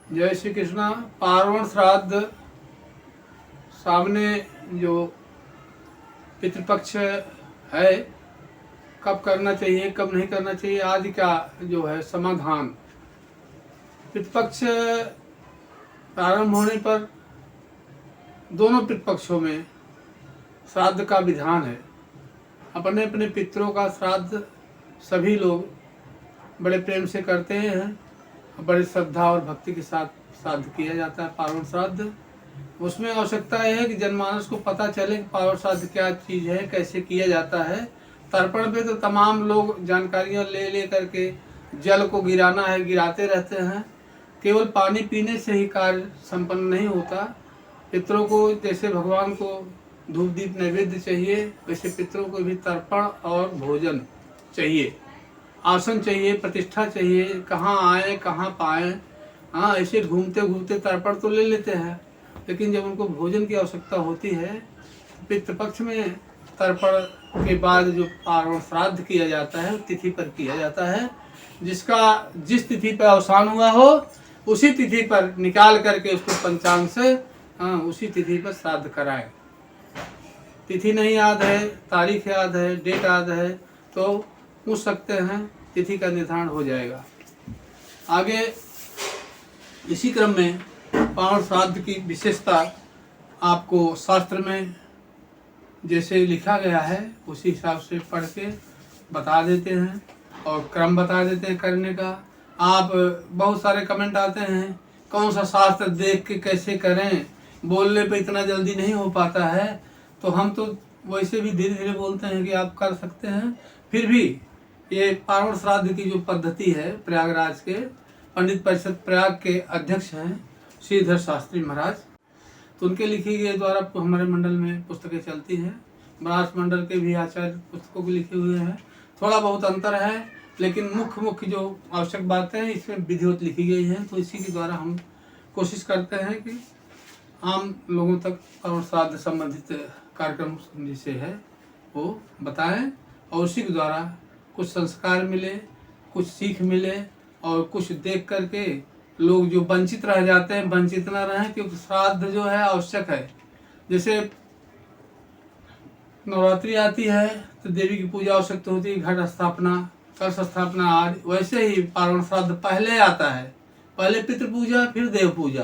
जय श्री कृष्णा। पार्वण श्राद्ध सामने जो पितृपक्ष है, कब करना चाहिए कब नहीं करना चाहिए आदि का जो है समाधान। पितृपक्ष प्रारंभ होने पर दोनों पितृपक्षों में श्राद्ध का विधान है। अपने अपने पितरों का श्राद्ध सभी लोग बड़े प्रेम से करते हैं, बड़ी श्रद्धा और भक्ति के साथ श्राद्ध किया जाता है पार्वण श्राद्ध। उसमें आवश्यकता है कि जनमानस को पता चले कि पार्वण श्राद्ध क्या चीज़ है, कैसे किया जाता है। तर्पण पे तो तमाम लोग जानकारियाँ ले ले करके जल को गिराना है, गिराते रहते हैं। केवल पानी पीने से ही कार्य संपन्न नहीं होता। पितरों को जैसे भगवान को धूप दीप नैवेद्य चाहिए, वैसे पितरों को भी तर्पण और भोजन चाहिए, आसन चाहिए, प्रतिष्ठा चाहिए। कहाँ आए कहाँ पाए, हाँ ऐसे घूमते घूमते तर्पण तो ले लेते हैं, लेकिन जब उनको भोजन की आवश्यकता होती है पितृपक्ष में तर्पण के बाद जो पार्वण श्राद्ध किया जाता है तिथि पर किया जाता है। जिसका जिस तिथि पर अवसान हुआ हो उसी तिथि पर निकाल करके उसको पंचांग से उसी तिथि पर श्राद्ध कराएं। तिथि नहीं याद है, तारीख याद है, डेट याद है तो पूछ सकते हैं, तिथि का निर्धारण हो जाएगा। आगे इसी क्रम में पार्वण श्राद्ध की विशेषता आपको शास्त्र में जैसे लिखा गया है उसी हिसाब से पढ़ के बता देते हैं और क्रम बता देते हैं करने का। आप बहुत सारे कमेंट आते हैं, कौन सा शास्त्र देख के कैसे करें, बोलने पे इतना जल्दी नहीं हो पाता है। तो हम तो वैसे भी धीरे धीरे बोलते हैं कि आप कर सकते हैं। फिर भी ये पार्वण श्राद्ध की जो पद्धति है, प्रयागराज के पंडित परिषद प्रयाग के अध्यक्ष हैं श्रीधर शास्त्री महाराज, तो उनके लिखी गई द्वारा हमारे मंडल में पुस्तकें चलती हैं। बनारस मंडल के भी आचार्य पुस्तकों को लिखे हुए हैं। थोड़ा बहुत अंतर है, लेकिन मुख्य मुख्य जो आवश्यक बातें हैं इसमें विधिवत लिखी गई हैं। तो इसी के द्वारा हम कोशिश करते हैं कि आम लोगों तक पार्वण श्राद्ध संबंधित कार्यक्रम जिसे है वो बताएं और उसी के द्वारा कुछ संस्कार मिले, कुछ सीख मिले और कुछ देख करके लोग जो वंचित रह जाते हैं वंचित न रहें, क्योंकि श्राद्ध जो है आवश्यक है। जैसे नवरात्रि आती है तो देवी की पूजा आवश्यकता होती है, घट स्थापना, कलश स्थापना आदि। वैसे ही पार्वण श्राद्ध पहले आता है, पहले पितृ पूजा फिर देव पूजा।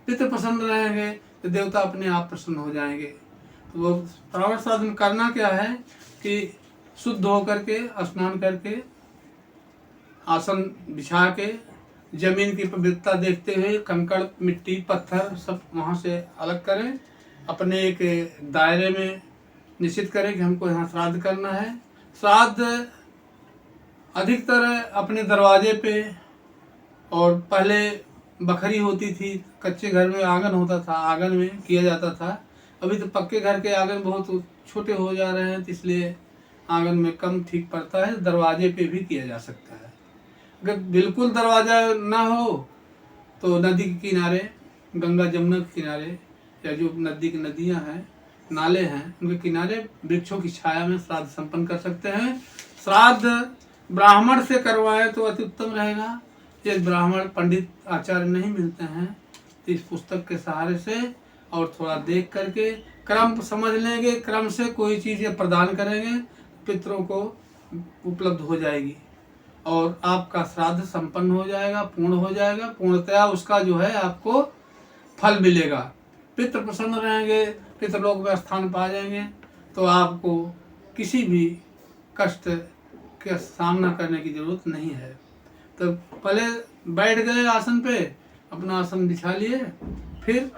पितृ प्रसन्न रहेंगे तो देवता अपने आप प्रसन्न हो जाएंगे। तो वो पार्वण श्राद्ध में करना क्या है कि शुद्ध होकर के स्नान करके आसन बिछा के जमीन की पवित्रता देखते हुए कंकड़ मिट्टी पत्थर सब वहाँ से अलग करें, अपने एक दायरे में निश्चित करें कि हमको यहाँ श्राद्ध करना है। श्राद्ध अधिकतर अपने दरवाजे पे, और पहले बखरी होती थी, कच्चे घर में आंगन होता था, आंगन में किया जाता था। अभी तो पक्के घर के आंगन बहुत छोटे हो जा रहे हैं, तो इसलिए आंगन में कम ठीक पड़ता है, दरवाजे पे भी किया जा सकता है। अगर बिल्कुल दरवाज़ा ना हो तो नदी के किनारे, गंगा जमुना के किनारे, या जो नदी की नदियां हैं, नाले हैं, उनके किनारे वृक्षों की छाया में श्राद्ध संपन्न कर सकते हैं। श्राद्ध ब्राह्मण से करवाएं तो अति उत्तम रहेगा। यदि ब्राह्मण पंडित आचार्य नहीं मिलते हैं तो इस पुस्तक के सहारे से और थोड़ा देख करके क्रम समझ लेंगे, क्रम से कोई चीज़ प्रदान करेंगे, पितरों को उपलब्ध हो जाएगी और आपका श्राद्ध संपन्न हो जाएगा, पूर्ण हो जाएगा। पूर्णतया उसका जो है आपको फल मिलेगा। पितृ प्रसन्न रहेंगे, पितृलोक में स्थान पा जाएंगे, तो आपको किसी भी कष्ट का सामना करने की जरूरत नहीं है। तो पहले बैठ गए आसन पे, अपना आसन बिछा लिए, फिर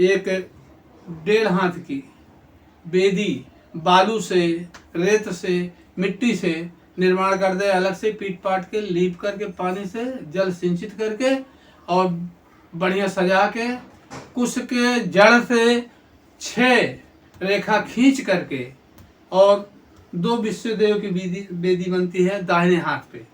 एक 1.5 हाथ की बेदी बालू से, रेत से, मिट्टी से निर्माण कर दे, अलग से पीट पाट के लीप करके पानी से जल सिंचित करके और बढ़िया सजा के कुश के जड़ से 6 रेखा खींच करके और 2 विश्वदेव की वेदी बनती है दाहिने हाथ पे।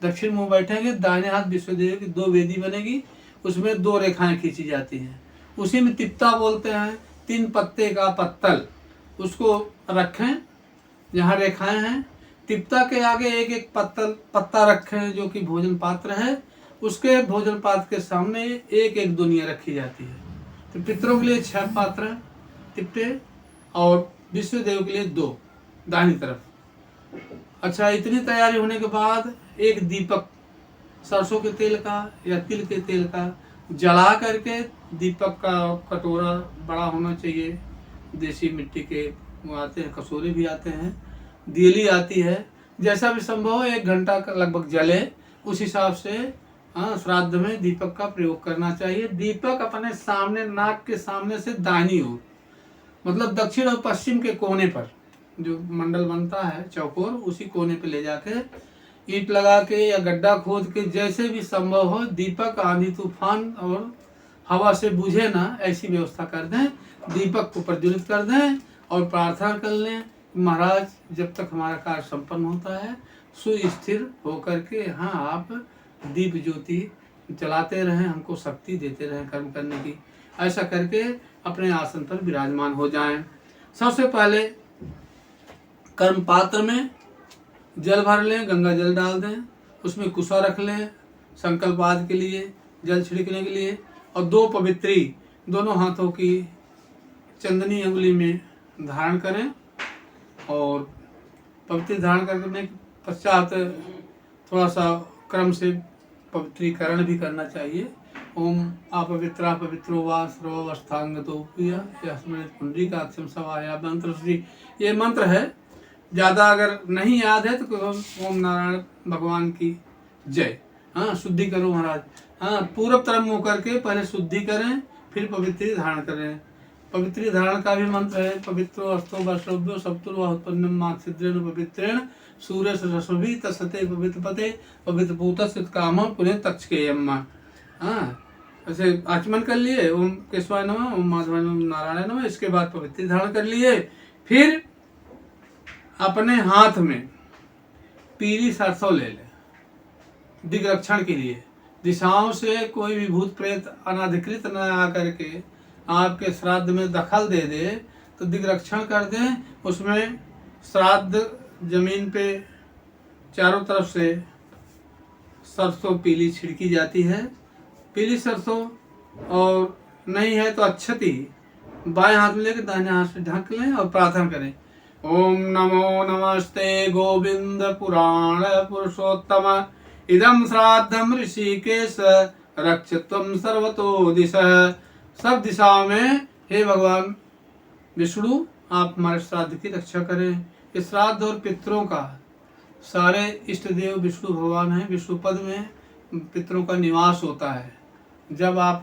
दक्षिण मुंह बैठेंगे, दाहिने हाथ विश्वदेव की 2 वेदी बनेगी, उसमें 2 रेखाएं खींची जाती हैं। उसी में तिप्ता बोलते हैं, 3 पत्ते का पत्तल, उसको रखें जहाँ रेखाएं हैं। तिप्ता के आगे एक एक पत्ता रखें जो कि भोजन पात्र है, उसके भोजन पात्र के सामने एक एक दुनिया रखी जाती है। तो पितरों के लिए 6 पात्र तिप्टे और विष्णुदेव के लिए 2 दाहिनी तरफ। अच्छा, इतनी तैयारी होने के बाद एक दीपक सरसों के तेल का या तिल के तेल का जला करके, दीपक का कटोरा बड़ा होना चाहिए, देसी मिट्टी के वो आते हैं, कसूरी भी आते हैं, दियली आती है, जैसा भी संभव हो 1 घंटा का लगभग जले, उस हिसाब से श्राद्ध में दीपक का प्रयोग करना चाहिए। दीपक अपने सामने, नाक के सामने से दाहिनी ओर, मतलब दक्षिण और पश्चिम के कोने पर जो मंडल बनता है चौकोर, उसी कोने पे ले जाके ईंट लगा के या गड्ढा खोद के, जैसे भी संभव हो, दीपक आंधी तूफान और हवा से बुझे ना, ऐसी व्यवस्था कर दें। दीपक को प्रज्वलित कर दें और प्रार्थना कर लें, महाराज जब तक हमारा कार्य संपन्न होता है सुस्थिर होकर के हाँ आप दीप ज्योति जलाते रहें, हमको शक्ति देते रहें कर्म करने की। ऐसा करके अपने आसन पर विराजमान हो जाएं। सबसे पहले कर्म पात्र में जल भर लें, गंगा जल डाल दें, उसमें कुशा रख लें संकल्प आदि के लिए, जल छिड़कने के लिए, और 2 पवित्री दोनों हाथों की चंदनी अंगुली में धारण करें। और पवित्र धारण करने के पश्चात थोड़ा सा क्रम से पवित्रीकरण भी करना चाहिए। ओम अपवित्रा पवित्रो वा सर्वस्थांगतो पुंडरी का अक्षम सवाया मंत्र श्री, ये मंत्र है। ज़्यादा अगर नहीं याद है तो ओम नारायण भगवान की जय। हाँ, शुद्धि करो महाराज। हाँ, पूर्व तरफ मुँह करके पहले शुद्धि करें, फिर पवित्री धारण करें। पवित्री धारण का भी मंत्र है, पवित्रो अस्तो वैष्णव्यो सप्तुर्वाहुत्पन्नम मात्सिद्रेण पवित्रेण सूर्य सरस्वती तत्सते पवित्र पते पवित्र पूत कामम पुण्य तक्षकेयम। हाँ, ऐसे आचमन कर लिए, ओम केशवाय नमः, ओम माधवाय नमः, नारायण नमः। इसके बाद पवित्री धारण कर लिए, फिर अपने हाथ में पीली सरसों ले लें दिग्रक्षण के लिए। दिशाओं से कोई भी भूत प्रेत अनाधिकृत न आकर के आपके श्राद्ध में दखल दे दे तो दिग्रक्षण कर दें। उसमें श्राद्ध जमीन पे चारों तरफ से सरसों पीली छिड़की जाती है, पीली सरसों, और नहीं है तो अच्छती बाएं हाथ में लेकर दाहिने हाथ से ढक लें और प्रार्थना करें। ओम नमो नमस्ते गोविंद पुराण पुरुषोत्तम इदम श्राद्धम ऋषिकेश रक्षत्वम सर्वतो दिशः। सब दिशाओं में हे भगवान विष्णु आप हमारे श्राद्ध की रक्षा करें। इस श्राद्ध और पितरों का सारे इष्ट देव विष्णु भगवान हैं। विष्णु पद में पितरों का निवास होता है। जब आप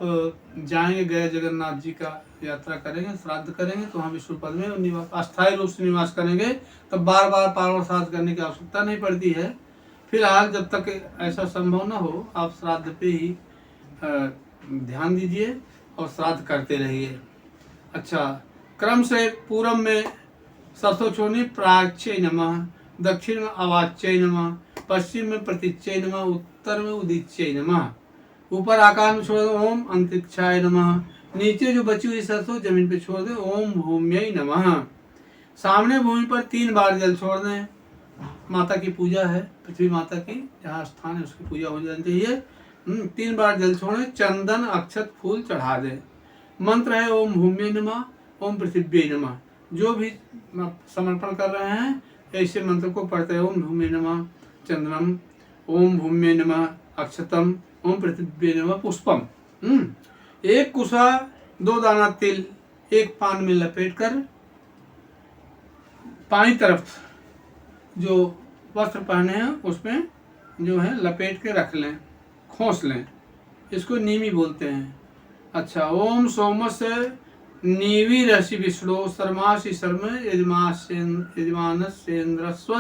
जाएंगे गया जगन्नाथ जी का यात्रा करेंगे, श्राद्ध करेंगे, तो वहाँ विष्णु पद में निवास अस्थायी रूप से निवास करेंगे, तब बार बार पारण श्राद्ध करने की आवश्यकता नहीं पड़ती है। फिलहाल जब तक ऐसा संभव न हो आप श्राद्ध पे ही ध्यान दीजिए और श्राद्ध करते रहिए। अच्छा, क्रम से पूरब में सरसों छोड़नी, प्राच्य नमः, दक्षिण में अवाच्य नमः, पश्चिम में प्रतीच्य नमः, उत्तर में उदीच्य नमः, ऊपर आकाश में छोड़ दो ओम अंतरिक्षाय नमः, नीचे जो बची हुई सरसों जमीन पे छोड़ दे ओम भूम्यै नमः। सामने भूमि पर 3 बार जल छोड़ दें। माता की पूजा है, पृथ्वी माता की जहाँ स्थान है उसकी पूजा हो जानी चाहिए। 3 बार जल छोड़ें, चंदन अक्षत फूल चढ़ा दें। मंत्र है ओम भूम्यै नमः, ओम पृथ्व्यै नमः। जो भी समर्पण कर रहे हैं ऐसे मंत्र को पढ़ते हैं। ओम भूम्यै नमः चंदनम, ओम भूम्यै नमः अक्षतम, ओम पृथ्व्यै नमः पुष्पम। 1 कुशा 2 दाना तिल 1 पान में लपेट कर बाईं तरफ जो वस्त्र पहने हैं उसमें जो है लपेट के रख लें, खोस लें। इसको नीमी बोलते हैं। अच्छा, ओम सोमस्य नीवी ऋषि विष्णु शर्मासी शर्म यजमानस्येन्द्रस्व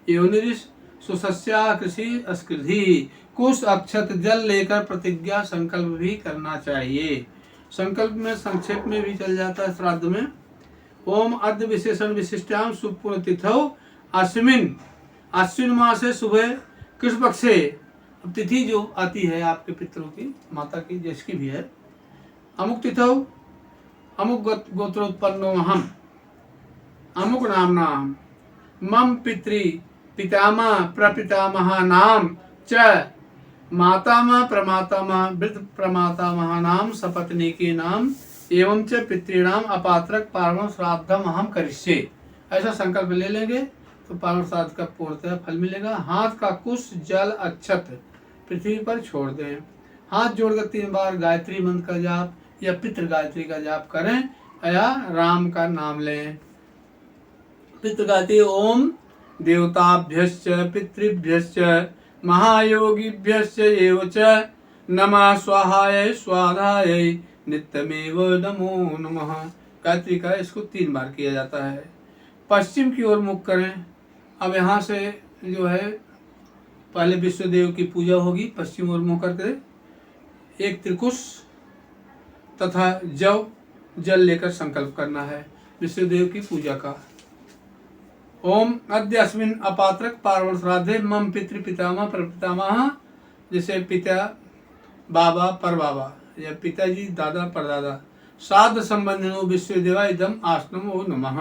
योनिरिष सुसस्या कृषि अस्कृधि। कुछ अक्षत जल लेकर प्रतिज्ञा संकल्प भी करना चाहिए। संकल्प में संक्षेप में भी चल जाता है श्राद्ध में। ओम अद्य विशेषण विशिष्टाम सुपूर्ण तिथौ अश्विन मासे सुबह कृष्ण पक्षे। अब तिथि जो आती है आपके पितरों की, माता की, जिसकी भी है, अमुक तिथौ अमुक गोत्रोत्पन्नो हम अमुक नामना मम पितृ पितामह प्रपितामह नाम च मातामह प्रमातामह वृद्ध प्रमातामह नाम सपत्नीकी नाम एवं च पितॄणाम अपात्रक पार्वण श्राद्धम अहम करिष्ये। ऐसा संकल्प ले लेंगे तो पार्वण श्राद्ध का पूर्णतः फल मिलेगा। हाथ का कुश जल अक्षत पृथ्वी पर छोड़ दें। हाथ जोड़कर 3 बार गायत्री मंत्र का जाप या पितृ गायत्री का जाप करें या राम का नाम लें। पितृ गायत्री ओम देवताभ्यश्च पितृभ्यश्च महायोगिभ्यश्च एव च नमः स्वाहाय स्वाधाय नित्यमेव नमो नमः। गायत्री का इसको 3 बार किया जाता है। पश्चिम की ओर मुख करें। अब यहाँ से जो है पहले विश्वदेव की पूजा होगी। पश्चिम ओर मुख करके एक त्रिकुश तथा जव जल लेकर संकल्प करना है विश्वदेव की पूजा का। ओम अद्य अस्मिन् अपात्रक पार्वण श्राद्धे मम पितृ पितामह प्रपितामह, जैसे पिता बाबा परबाबा या पिताजी दादा परदादा, श्राद्ध संबंधिनो विश्वदेवा इदम आसनम ओ नमः।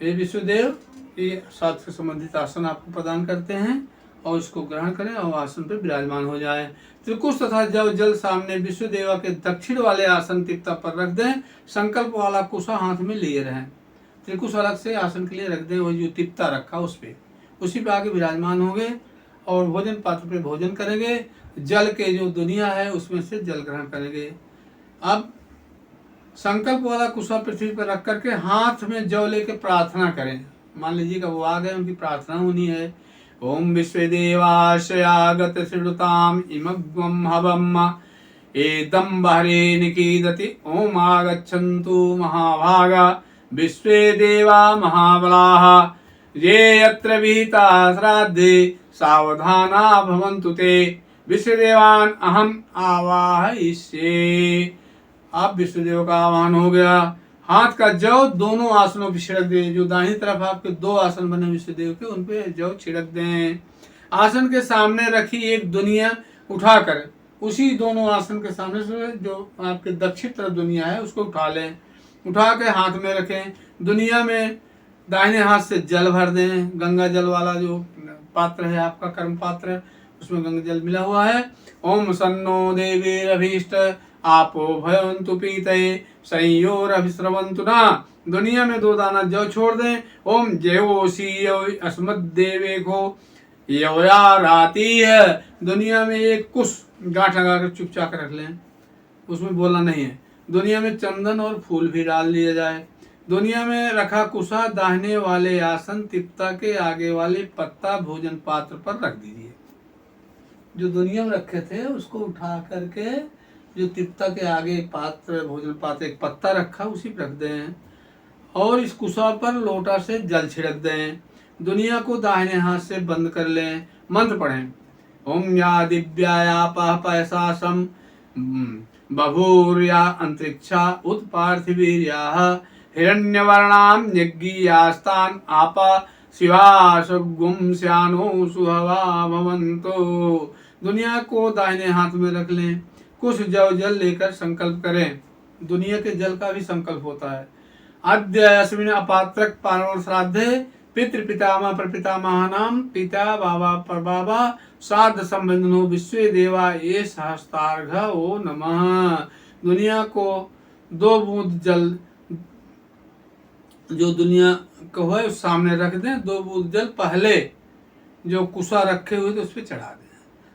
ये विश्वदेव ये श्राद्ध से संबंधित आसन आपको प्रदान करते हैं और इसको ग्रहण करें और आसन पर विराजमान हो जाए। त्रिकुश तथा जव जल सामने विश्वदेवा के दक्षिण वाले आसन तिप्ता पर रख दें। संकल्प वाला कुशा हाथ में लिए रहें। त्रिकुश अलग से आसन के लिए रख दें, वही जो तिप्ता रखा उस पे, उसी पे आगे विराजमान होंगे और भोजन पात्र पे भोजन करेंगे। जल के जो दुनिया है उसमें से जल ग्रहण करेंगे। अब संकल्प वाला कुशा पृथ्वी पर रख करके हाथ में जव लेके प्रार्थना करें। मान लीजिए कि वो आ गए, उनकी प्रार्थना होनी है। ओम विश्वदेवाशयागत श्रुताम इमग्वम हवम एदम बहरे निकीदति ओम आगच्छन्तु महाभागा विश्वे देवा महाबलाः ये यत्र विहिता श्राद्धे सावधाना भवन्तु ते विश्वदेवान अहम आवाहयिष्ये। अब विश्वदेव का आह्वान हो गया। हाथ का जव दोनों आसनों पर छिड़क दें। जो दाहिनी तरफ आपके 2 आसन बने विश्वदेव के, उन पे जव छिड़क दें। आसन के सामने रखी एक दुनिया उठाकर उसी दोनों आसन के सामने से जो आपके दक्षिण तरफ दुनिया है उसको उठा लें। उठा के हाथ में रखें। दुनिया में दाहिने हाथ से जल भर दें। गंगा जल वाला जो पात्र है आपका कर्म पात्र, उसमें गंगा जल मिला हुआ है। ओम सन्नो देवीरभीष्ट आपो भयन्तु पीतये संयोरभिस्रवन्तु ना। दुनिया में 2 दाना जव छोड़ दें। ओम जयोसी अस्मद्देवेको यवया राती है। दुनिया में एक कुश गांठ लगाकर चुपचाप रख लें, उसमें बोलना नहीं है। दुनिया में चंदन और फूल भी डाल दिया जाए। दुनिया में रखा कुशा दाहिने वाले आसन तिप्ता के आगे वाले पत्ता भोजन पात्र पर रख दीजिए। जो दुनिया में रखे थे उसको उठा करके जो तिप्ता के आगे एक पात्र भोजन पात्र एक पत्ता रखा उसी पर रख दें और इस कुशा पर लोटा से जल छिड़क दें। दुनिया को दाहिने हाथ से बंद कर लें। मंत्र पढ़ें। ओम या दिव्याया पैसासम बभूर्या अंतरिक्षा उत्पार्थिवीर्याः हिरण्यवर्णाम यज्ञियास्तान आपा शिवाशगुम श्यानो सुहवा भवन्तो। दुनिया को दाहिने हाथ में रख लें। कुछ जव जल लेकर संकल्प करें। दुनिया के जल का भी संकल्प होता है। अद्य अस्मिन् अपात्रक पार्वण श्राद्धे पितृ पितामह प्रपितामह नाम पिता बाबा परबाबा श्राद्ध संबंधनो विश्वे देवा ये सहस्तार्घ ओ नमः। दुनिया को 2 बूंद जल जो दुनिया को है उस सामने रख दें। 2 बूंद जल पहले जो कुशा रखे हुए थे उस पर चढ़ा दें।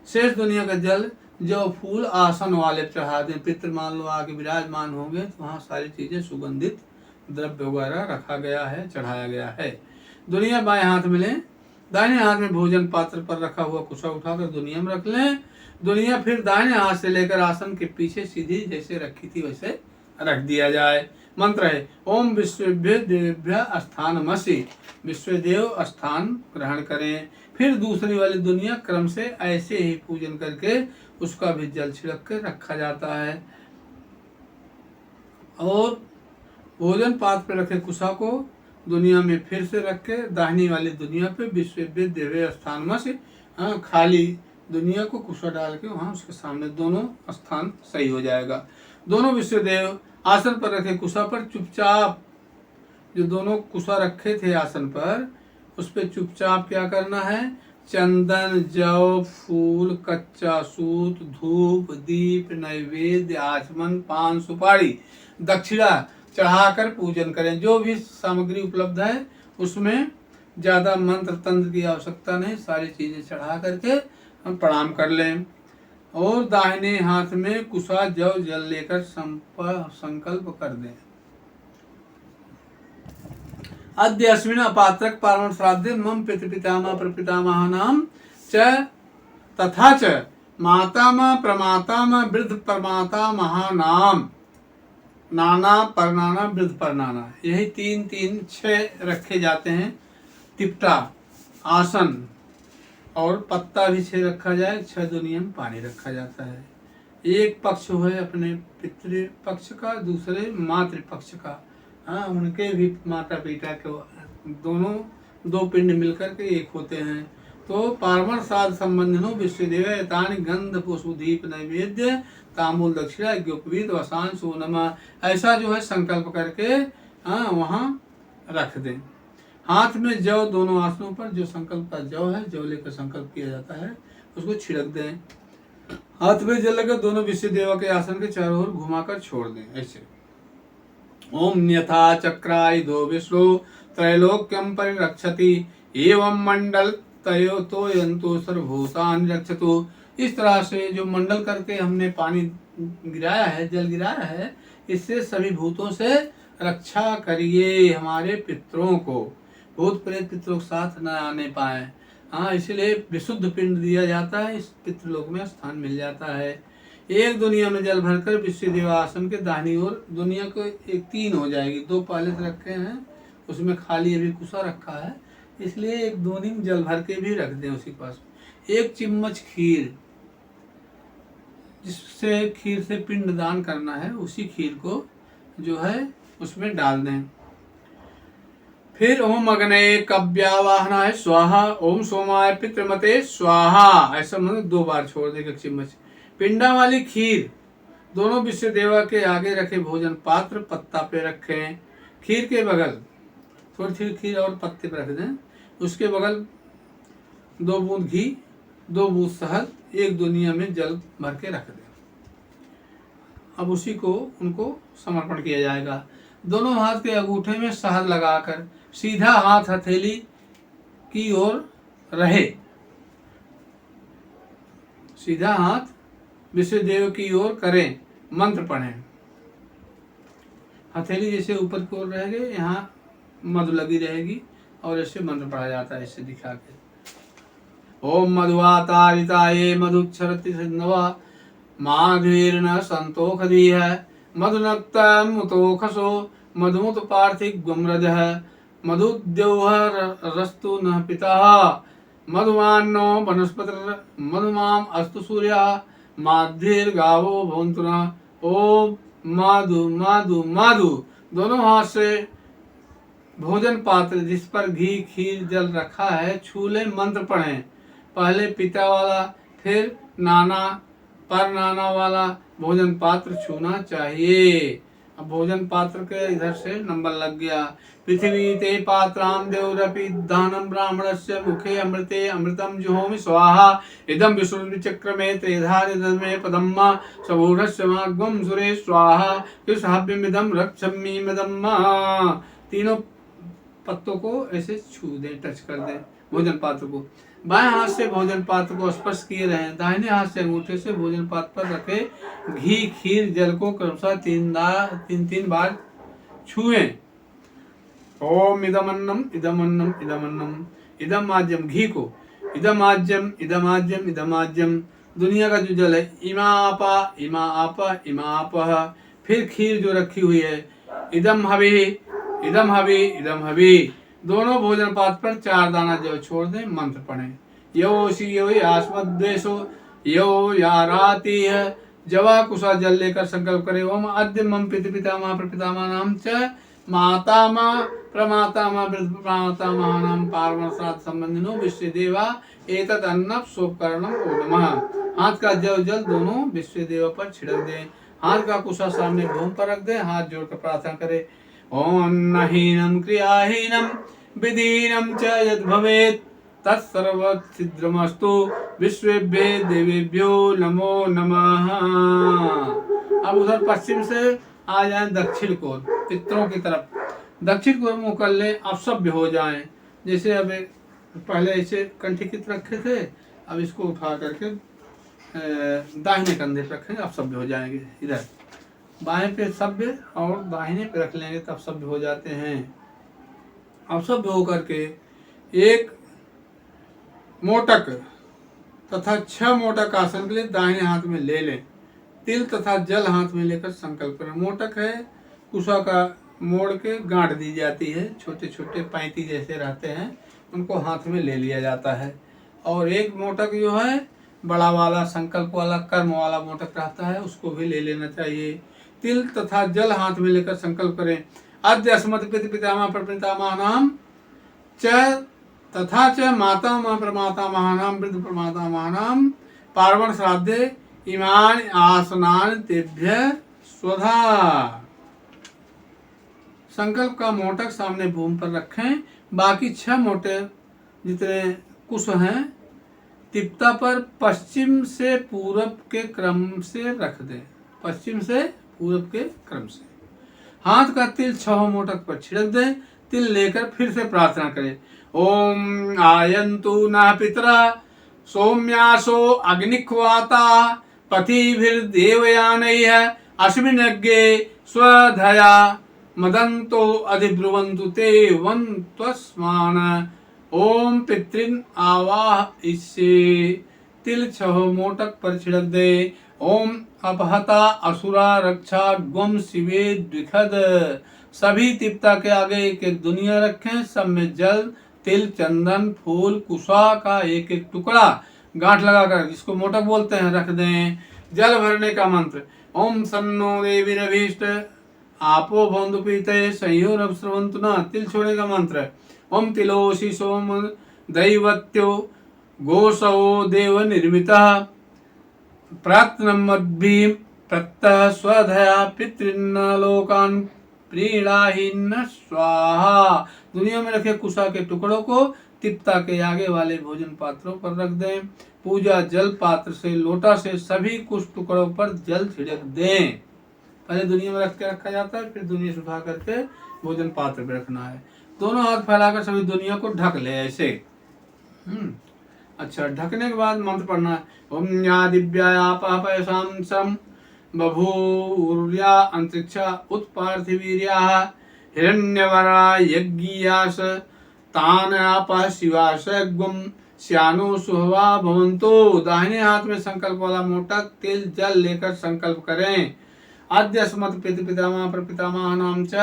शेष दुनिया का जल जो फूल आसन वाले चढ़ा दें। पितृ मान लो आगे विराजमान होंगे तो वहाँ सारी चीजें सुगंधित द्रव्य वगैरह रखा गया है, चढ़ाया गया है। दुनिया बाएं हाथ में लें। दाहिने हाथ में भोजन पात्र पर रखा हुआ कुशा उठाकर दुनिया में रख लें। दुनिया फिर दाहिने हाथ से लेकर आसन के पीछे सीधी जैसे रखी थी वैसे रख दिया जाए। मंत्र है ओम विश्वेभ्य देवेभ्य स्थानमसि। विश्वदेव स्थान ग्रहण करें। फिर दूसरी वाली दुनिया क्रम से ऐसे ही पूजन करके उसका भी जल छिड़क कर रखा जाता है और भोजन पात्र पर रखे कुशा को दुनिया में फिर से रख के दाहिनी वाली दुनिया पे विश्वेभ्य देवे स्थानमसि खाली दुनिया को कुशा डाल के वहाँ उसके सामने दोनों स्थान सही हो जाएगा। दोनों विश्वदेव आसन पर रखे कुशा पर चुपचाप जो दोनों कुशा रखे थे आसन पर उस पर चुपचाप क्या करना है, चंदन, जौ, फूल, कच्चा सूत, धूप, दीप, नैवेद्य, आचमन, पान, सुपारी, दक्षिणा चढ़ाकर पूजन करें। जो भी सामग्री उपलब्ध है उसमें ज़्यादा मंत्र तंत्र की आवश्यकता नहीं, सारी चीज़ें चढ़ा करके हम प्रणाम कर लें। और दाहिने हाथ में कुशा जौ जल लेकर संकल्प कर दें। अद्य अस्मिन् अपात्रक पार्वण श्राद्धे मम पितृपितामह प्रपितामहानां च तथा च मातामह प्रमातामह वृद्ध प्रमातामहानां नाना परनाना वृद्ध परनाना, यही 3 6 रखे जाते हैं। तिपटा आसन और पत्ता भी 6 रखा जाए, 6 दुनिया में पानी रखा जाता है। एक पक्ष है अपने पितृ पक्ष का, दूसरे मातृ पक्ष का। हाँ, उनके भी माता पिता के दोनों 2 पिंड मिलकर के एक होते हैं। तो पार्वण श्राद्ध संबंधिनो विश्वदेव एतानि गंध पुष्पदीप नैवेद्य तांबूल दक्षिणा यज्ञोपवीत वसान सोनमा, ऐसा जो है संकल्प करके वहाँ रख दें। हाथ में जौ दोनों आसनों पर, जो संकल्प का जौ है, जौ लेकर संकल्प किया जाता है, उसको छिड़क दें। हाथ में जल लेकर दोनों विश्व देवा के आसन के चारों ओर घुमाकर छोड़ दें। ऐसे ओम यथा चक्रायुधो विष्णु त्रैलोक्यम परिरक्षति एवं मंडल तयो तो यंतो सर्वभूतानि रक्षतु। इस तरह से जो मंडल करके हमने पानी गिराया है, जल गिराया है, इससे सभी भूतों से रक्षा करिए हमारे पितरों को, भूत प्रेत पितरों के साथ न आने पाए। हाँ, इसलिए विशुद्ध पिंड दिया जाता है, इस पितृलोक में स्थान मिल जाता है। एक दुनिया में जल भरकर विश्व देवासन के दाहिनी ओर, दुनिया को 3 हो जाएगी, 2 पहले से रखे हैं, उसमें खाली अभी कुशा रखा है, इसलिए एक दोनी में जल भर के भी रख दें उसी पास। 1 चिम्मच खीर, जिससे खीर से पिंड दान करना है, उसी खीर को जो है उसमें डाल दें। फिर ओम अग्नये कव्यावाहनाय स्वाहा, ओम सोमाय पितृमते स्वाहा, ऐसा मतलब 2 बार छोड़ देगा 1 चिम्मच। पिंडा वाली खीर दोनों विश्व देवा के आगे रखे भोजन पात्र पत्ता पे रखें। खीर के बगल थोड़ी थोड़ी खीर और पत्ते पे रख दें, उसके बगल 2 बूंद घी, 2 बूंद शहद, 1 दुनिया में जल भर के रख दें। अब उसी को उनको समर्पण किया जाएगा। दोनों हाथ के अंगूठे में शहद लगाकर सीधा हाथ हथेली की ओर रहे, सीधा हाथ विश्व देव की ओर करें, मंत्र पढ़ें। हथेली जैसे ऊपर की ओर रहेगी, यहाँ मधु लगी रहेगी और ऐसे मंत्र पढ़ा जाता है, ऐसे दिखा के। ओम मधुवातारिताये मधुक्षरति सिन्धवा माधुर्न संतोखदीह मधुनक्तम उतोखसो मधुमुत पार्थिक गुमरजः मधुद्यौह रस्तु न पिता मधुमान्नो वनस्पति मधुमाम अस्तु सूर्यः माधुर्गावो भवन्तु नः। ओम माधु माधु माधु, दोनों हाथ से भोजन पात्र जिस पर घी खीर जल रखा है छू ले, मंत्र पढ़ें। पहले पिता वाला, फिर नाना पर नाना वाला भोजन पात्र छूना चाहिए। अब भोजन पात्र के इधर से नंबर लग गया। पृथ्वी ते पात्राम देवरपि दानम ब्राह्मणस्य मुखे अमृते अमृतम जुहोमि स्वाहा इदम विष्णु चक्रमे त्रेधारिदमे पदम्मा सबूढ़स्य माग्वम सुरे स्वाहा कृष्णहव्यमिदम रक्षम्मि मदम्मा। तीनों पत्तों को ऐसे छू दें, टच कर दें भोजन पात्र को। बाएं हाथ से भोजन पात्र को स्पर्श किए रहें, दाहिने हाथ से अंगूठे से भोजन पात्र पर रखे घी खीर जल को क्रमशः 3 बार छुएं। ओम इदमन्नम इदमन्नम इदमन्नम इदम आज्यम, घी को इदम आज्यम इदम आज्यम इदम आज्यम, दुनिया का जो जल है इमा आपा इमा आपा इमा आपह। फिर खीर जो रखी हुई है इदम हवि इदम हवि इदम हवि, दोनों भोजन पात्र पर 4 दाना जो छोड़ दें, मंत्र पढ़ें। यो शियो यास्मद्वेषो यो याराति है, जवा कुशा जल लेकर संकल्प करे। ओम अद्य मम पितृपितामह प्रपितामहानां च मातामह प्रमातामह वृद्ध प्रमातामहानां पार्वण श्राद्ध संबंधिनो विश्व देवा एतत् अन्नम सोपकरणम ओनमः। हाथ का जल दोनों विश्व देवा पर छिड़क दें, हाथ का कुशा सामने भूमि पर रख दें, हाथ जोड़कर प्रार्थना करें। ओम अन्नहीनम क्रियाहीनम विधीनम च यद् भवेत् तत्सर्वसिद्धिर्मस्तु विश्वेभ्यो देवेभ्यो नमो नमः। अब उधर पश्चिम से आ जाए दक्षिण को ओर, पितरों की तरफ। दक्षिण को मुँह कर ले, अब सभ्य हो जाएं। जैसे अब पहले ऐसे कंठी की तरफ रखे थे, अब इसको उठा करके दाहिने कंधे पे रखेंगे, अब सभ्य हो जाएंगे। इधर बाएं पे सभ्य और दाहिने पे रख लेंगे, तब सभ्य हो जाते हैं। अब सभ्य हो करके एक मोटक तथा 6 मोटक आसन के लिए दाहिने हाथ में ले लें। तिल तथा जल हाथ में लेकर संकल्प करें। मोटक है कुशा का मोड़ के गांठ दी जाती है, छोटे छोटे पैंती जैसे रहते हैं, उनको हाथ में ले लिया जाता है। और एक मोटक जो है बड़ा वाला संकल्प वाला कर्म वाला मोटक रहता है, उसको भी ले लेना चाहिए। तिल तथा जल हाथ में लेकर संकल्प करें। अद्य अस्मत् पितृ पितामह प्रपितामहानां च तथा च मातामह प्रमातामहानां वृद्ध प्रमातामहानां पार्वण श्राद्धे इमानि आसनानि तेभ्यः स्वधा। संकल्प का मोटक सामने भूमि पर रखें। बाकी 6 मोटे जितने कुश हैं तिप्ता पर पश्चिम से पूरब के क्रम से रख दें। पश्चिम से पूरब के क्रम से हाथ का तिल 6 मोटक पर छिड़क दें। तिल लेकर फिर से प्रार्थना करें। ओम आयन्तु नः पितरा सौम्यासो अग्निख्वाता पतिभिर्देवयानैः अस्मिन् यज्ञे स्वधया मदन्तो अधिब्रुवन्तु ते वन्त्वस्मान्। ओम पितृन् आवाहयिष्ये। तिल 6 मोटक पर छिड़क दे। ओम अपहता असुरा रक्षा ग्वम शिवे द्विखद। सभी तिप्ता के आगे एक एक दुनिया रखें। सब में जल, तिल, चंदन, फूल, कुशा का एक एक टुकड़ा गांठ लगाकर, जिसको मोटक बोलते हैं, रख दें। जल भरने का मंत्र। ओम सन्नो देवीरभीष्ट आपो भवन्तु पीते संयोरस्रवन्तु न। तिल छोड़ने का मंत्र। ओम तिलोषि सोम दैवत्यो गोसवो देव निर्मितः प्राप्तनमद्भिः प्रत्यः स्वधया पितृन्न लोकान् प्रीणाहीन स्वाहा। दुनिया में रखे कुशा के टुकड़ों को तिप्ता के आगे वाले भोजन पात्रों पर रख दें। पूजा जल पात्र से, लोटा से सभी कुश टुकड़ों पर जल छिड़क दें। पहले दुनिया में रख के रखा जाता है, फिर दुनिया से उठा करके भोजन पात्र पे रखना है। दोनों हाथ फैलाकर सभी दुनिया को ढक ले ऐसे। अच्छा, ढकने के बाद मंत्र पढ़ना है। ओम या दिव्यायापापयसां सम बभूर्या अंतरिक्षा उत्पार्थिवीर्याः हिरण्यवरा यज्ञियास तान आपः शिवास ग्वम श्यानो सुहवा भवन्तो। दाहिने हाथ में संकल्प वाला मोटक तिल जल लेकर संकल्प करें। आद्य अस्मत् पितृ पितामह प्रपितामहानां च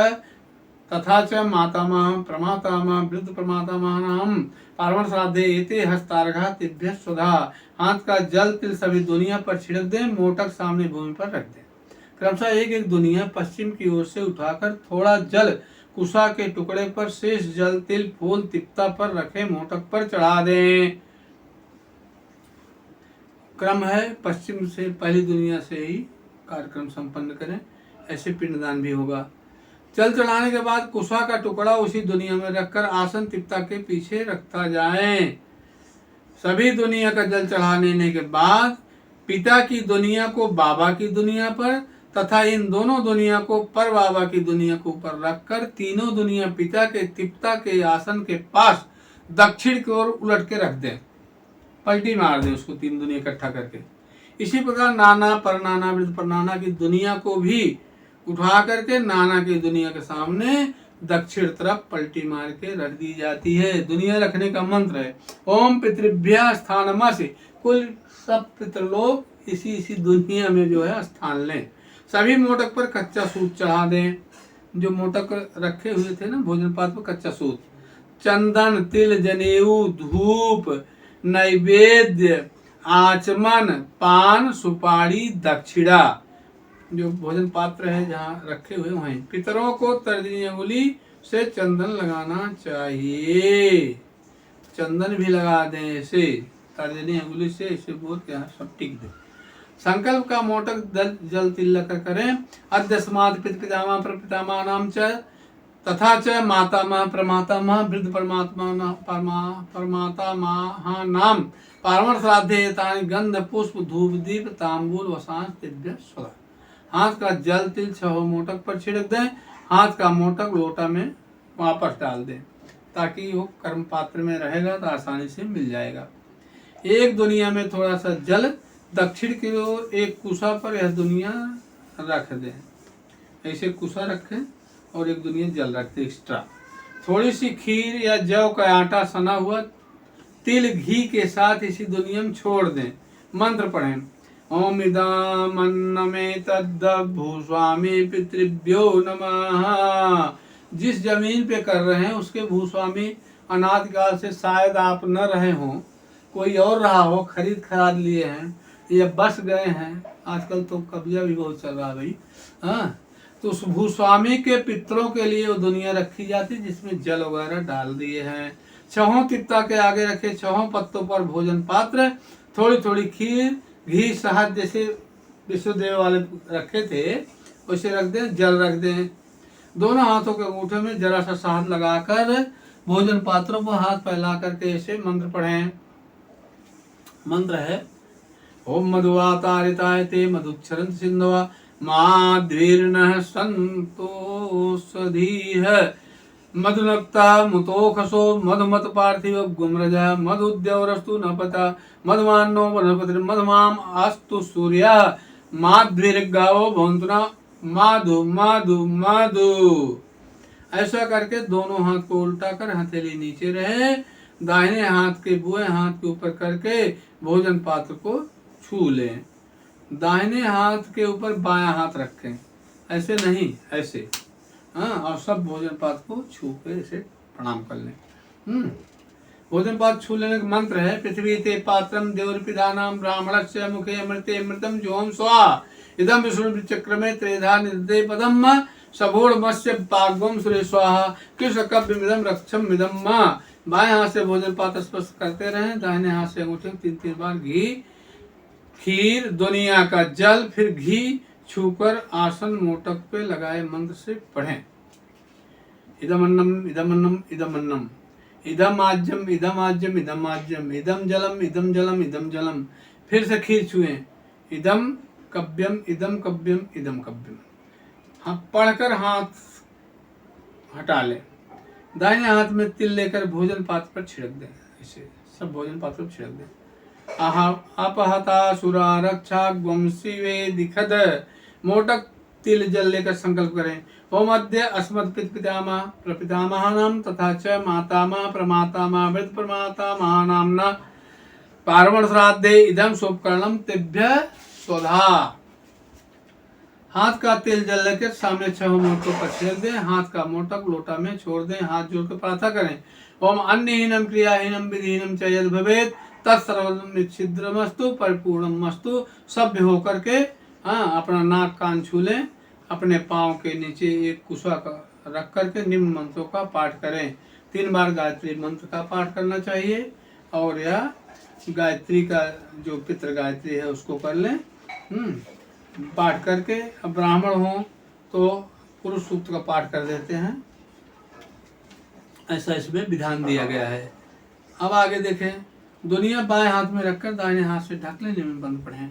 तथा च मातामह प्रमातामह वृद्ध प्रमातामहानां पार्वण श्राद्धे एते हस्तार्घा तेभ्यः स्वधा। हाथ का जल तिल सभी दुनिया पर छिड़क दें। मोटक सामने भूमि पर रख दें। क्रमशः एक एक दुनिया पश्चिम की ओर से उठाकर थोड़ा जल कुशा के टुकड़े पर, शेष जल तिल फूल तिप्ता पर रखे मोटक पर चढ़ा दें। क्रम है पश्चिम से पहली दुनिया से ही कार्यक्रम संपन्न करें। ऐसे पिंडदान भी होगा। जल चढ़ाने के बाद कुशा का टुकड़ा उसी दुनिया में रखकर आसन तिप्ता के पीछे रखता जाए। सभी दुनिया का जल चढ़ा लेने के बाद पिता की दुनिया को बाबा की दुनिया पर तथा इन दोनों दुनिया को पर बाबा की दुनिया के ऊपर रखकर तीनों दुनिया पिता के तिप्ता के आसन के पास दक्षिण की ओर उलट के रख दें। पलटी मार दें उसको, 3 दुनिया इकट्ठा करके। इसी प्रकार नाना परनाना वृद्ध परनाना की दुनिया को भी उठा करके नाना की दुनिया के सामने दक्षिण तरफ पलटी मार के रख दी जाती है। दुनिया रखने का मंत्र है ओम पितृभ्यः स्थानमसि। कुल सब पितृलोक इसी दुनिया में जो है स्थान लें। सभी मोटक पर कच्चा सूत चढ़ा दें। जो मोटक रखे हुए थे ना भोजन पात्र पर, कच्चा सूत, चंदन, तिल, जनेऊ, धूप, नैवेद्य, आचमन, पान, सुपारी, दक्षिणा। जो भोजन पात्र है जहाँ रखे हुए वहीं पितरों को तर्जनी अंगुली से चंदन लगाना चाहिए। चंदन भी लगा दें ऐसे तर्जनी अंगुली से, इसे बोल के सब टिक दे। संकल्प का मोटक जल तिल लेकर करें। अद्यस्मात् पितृपितामह प्रपितामहानां च तथा च मातामह प्रमातामह वृद्ध परमात्मा नाम पार्वण श्राद्धे तानि गंध पुष्प धूप दीप तांबूल वसांस तिभ्य स्वधा। हाथ का जल तिल छह मोटक पर छिड़क दें, हाथ का मोटक लोटा में वापस डाल दें ताकि वो कर्म पात्र में रहेगा तो आसानी से मिल जाएगा। एक दुनिया में थोड़ा सा जल दक्षिण की ओर एक कुशा पर यह दुनिया रख दें। ऐसे कुशा रखें और एक दुनिया जल रख दें एक्स्ट्रा। थोड़ी सी खीर या जौ का आटा सना हुआ तिल घी के साथ इसी दुनिया में छोड़ दें। मंत्र पढ़ें, ओम इदम अन्नमेतद् भूस्वामी पितृभ्यो नमः। जिस जमीन पे कर रहे हैं उसके भूस्वामी अनादिकाल से शायद आप न रहे हों, कोई और रहा हो, खरीद खराद लिए हैं या बस गए हैं। आजकल तो कब्जा भी बहुत चल रहा है भाई। हाँ, तो उस भूस्वामी के पितरों के लिए वो दुनिया रखी जाती जिसमें जल वगैरह डाल दिए हैं। छहों तिक्ता के आगे रखे छहों पत्तों पर भोजन पात्र, थोड़ी थोड़ी खीर घी शहद जैसे विष्णुदेव वाले रखे थे वैसे रख दें। जल रख दें। दोनों हाथों के अंगूठे में जरा सा शहद लगाकर भोजन पात्रों पर हाथ फैला करके ऐसे मंत्र पढ़ें। मंत्र है, ओम मधुवातारिताय ते मधुक्षरंत सिंधवा माध्वीर्न संतोषधीः मधुनक्ता मुतोखसो मधुमत पार्थिव गुमरज मधुद्यवरस्तु नपता मधुमान्नो वनस्पति मधुमाम अस्तु सूर्य माध्वीर्गावो भवन्तुना माधु माधु माधु। ऐसा करके दोनों हाथ को उल्टा कर हथेली नीचे रहे, दाहिने हाथ के बुए हाथ के ऊपर करके भोजन पात्र को छू लें। दाहिने हाथ के ऊपर बायां हाथ रखें, ऐसे नहीं, ऐसे। हाँ, और सब भोजन पात्र को छू के ऐसे प्रणाम कर लें। भोजन पात्र छू लेने का मंत्र है, पृथ्वी ते पात्रम देवरपिधानाम ब्राह्मणस्य मुखे अमृते अमृतम जोम स्वा इदम विष्णु चक्र में त्रेधा निदे पदम सबोड़ मत्स्य पाग्वम सुरे स्वाहा कृष्ण कव्यमिदम रक्षम मिदम। बाएं हाथ से भोजन पात्र स्पर्श करते रहें, दाहिने हाथ से अंगूठे 3-3 बार घी खीर दुनिया का जल फिर घी छूकर आसन मोटक पे लगाए मंत्र से पढ़ें। इदम अन्नम इदम अन्नम इदम अन्नम इदम आज्यम इदम आज्यम इदम आज्यम इदम जलम इदम जलम इदम जलम। फिर से खीर छुएं, इदम कव्यम इदम कव्यम इदम कव्यम। हाँ, पढ़कर हाथ हटा लें। दाहिने हाथ में तिल लेकर भोजन पात्र पर छिड़क दें। ऐसे सब भोजन पात्र पर छिड़क दें। अपहता सुरा रक्षा ग्वंशिवे दिखद। मोटक तिल जल लेकर संकल्प करें, ओम अद्य अस्मत् पितामह प्रपितामहानाम तथा च मातामह प्रमातामह वृद्ध प्रमातामहानाम्ना पार्वण श्राद्धे इदं सोपकरणम तिभ्य स्वधा। हाथ का तिल जल लेकर सामने 6 मोटकों पर छिड़क दें। हाथ का मोटक लोटा में छोड़ दें। हाथ जोड़कर प्रार्थना करें, ओम अन्नहीनम क्रियाहीनम विधिहीनम च यद् भवेत् तत्सर्वमिच्छिद्रमस्तु परिपूर्णमस्तु। सभ्य होकर के अपना नाक कान छू लें। अपने पाँव के नीचे एक कुशा का रख करके निम्न मंत्रों का पाठ करें। 3 बार गायत्री मंत्र का पाठ करना चाहिए और यह गायत्री का जो पितृ गायत्री है उसको कर लें। पाठ करके अब ब्राह्मण हो तो पुरुष सूक्त का पाठ कर देते हैं। ऐसा इसमें विधान दिया गया है। अब आगे देखें, दुनिया बाएं हाथ में रखकर दाहिने हाथ से ढक लें, निम्न बंद पढ़ें।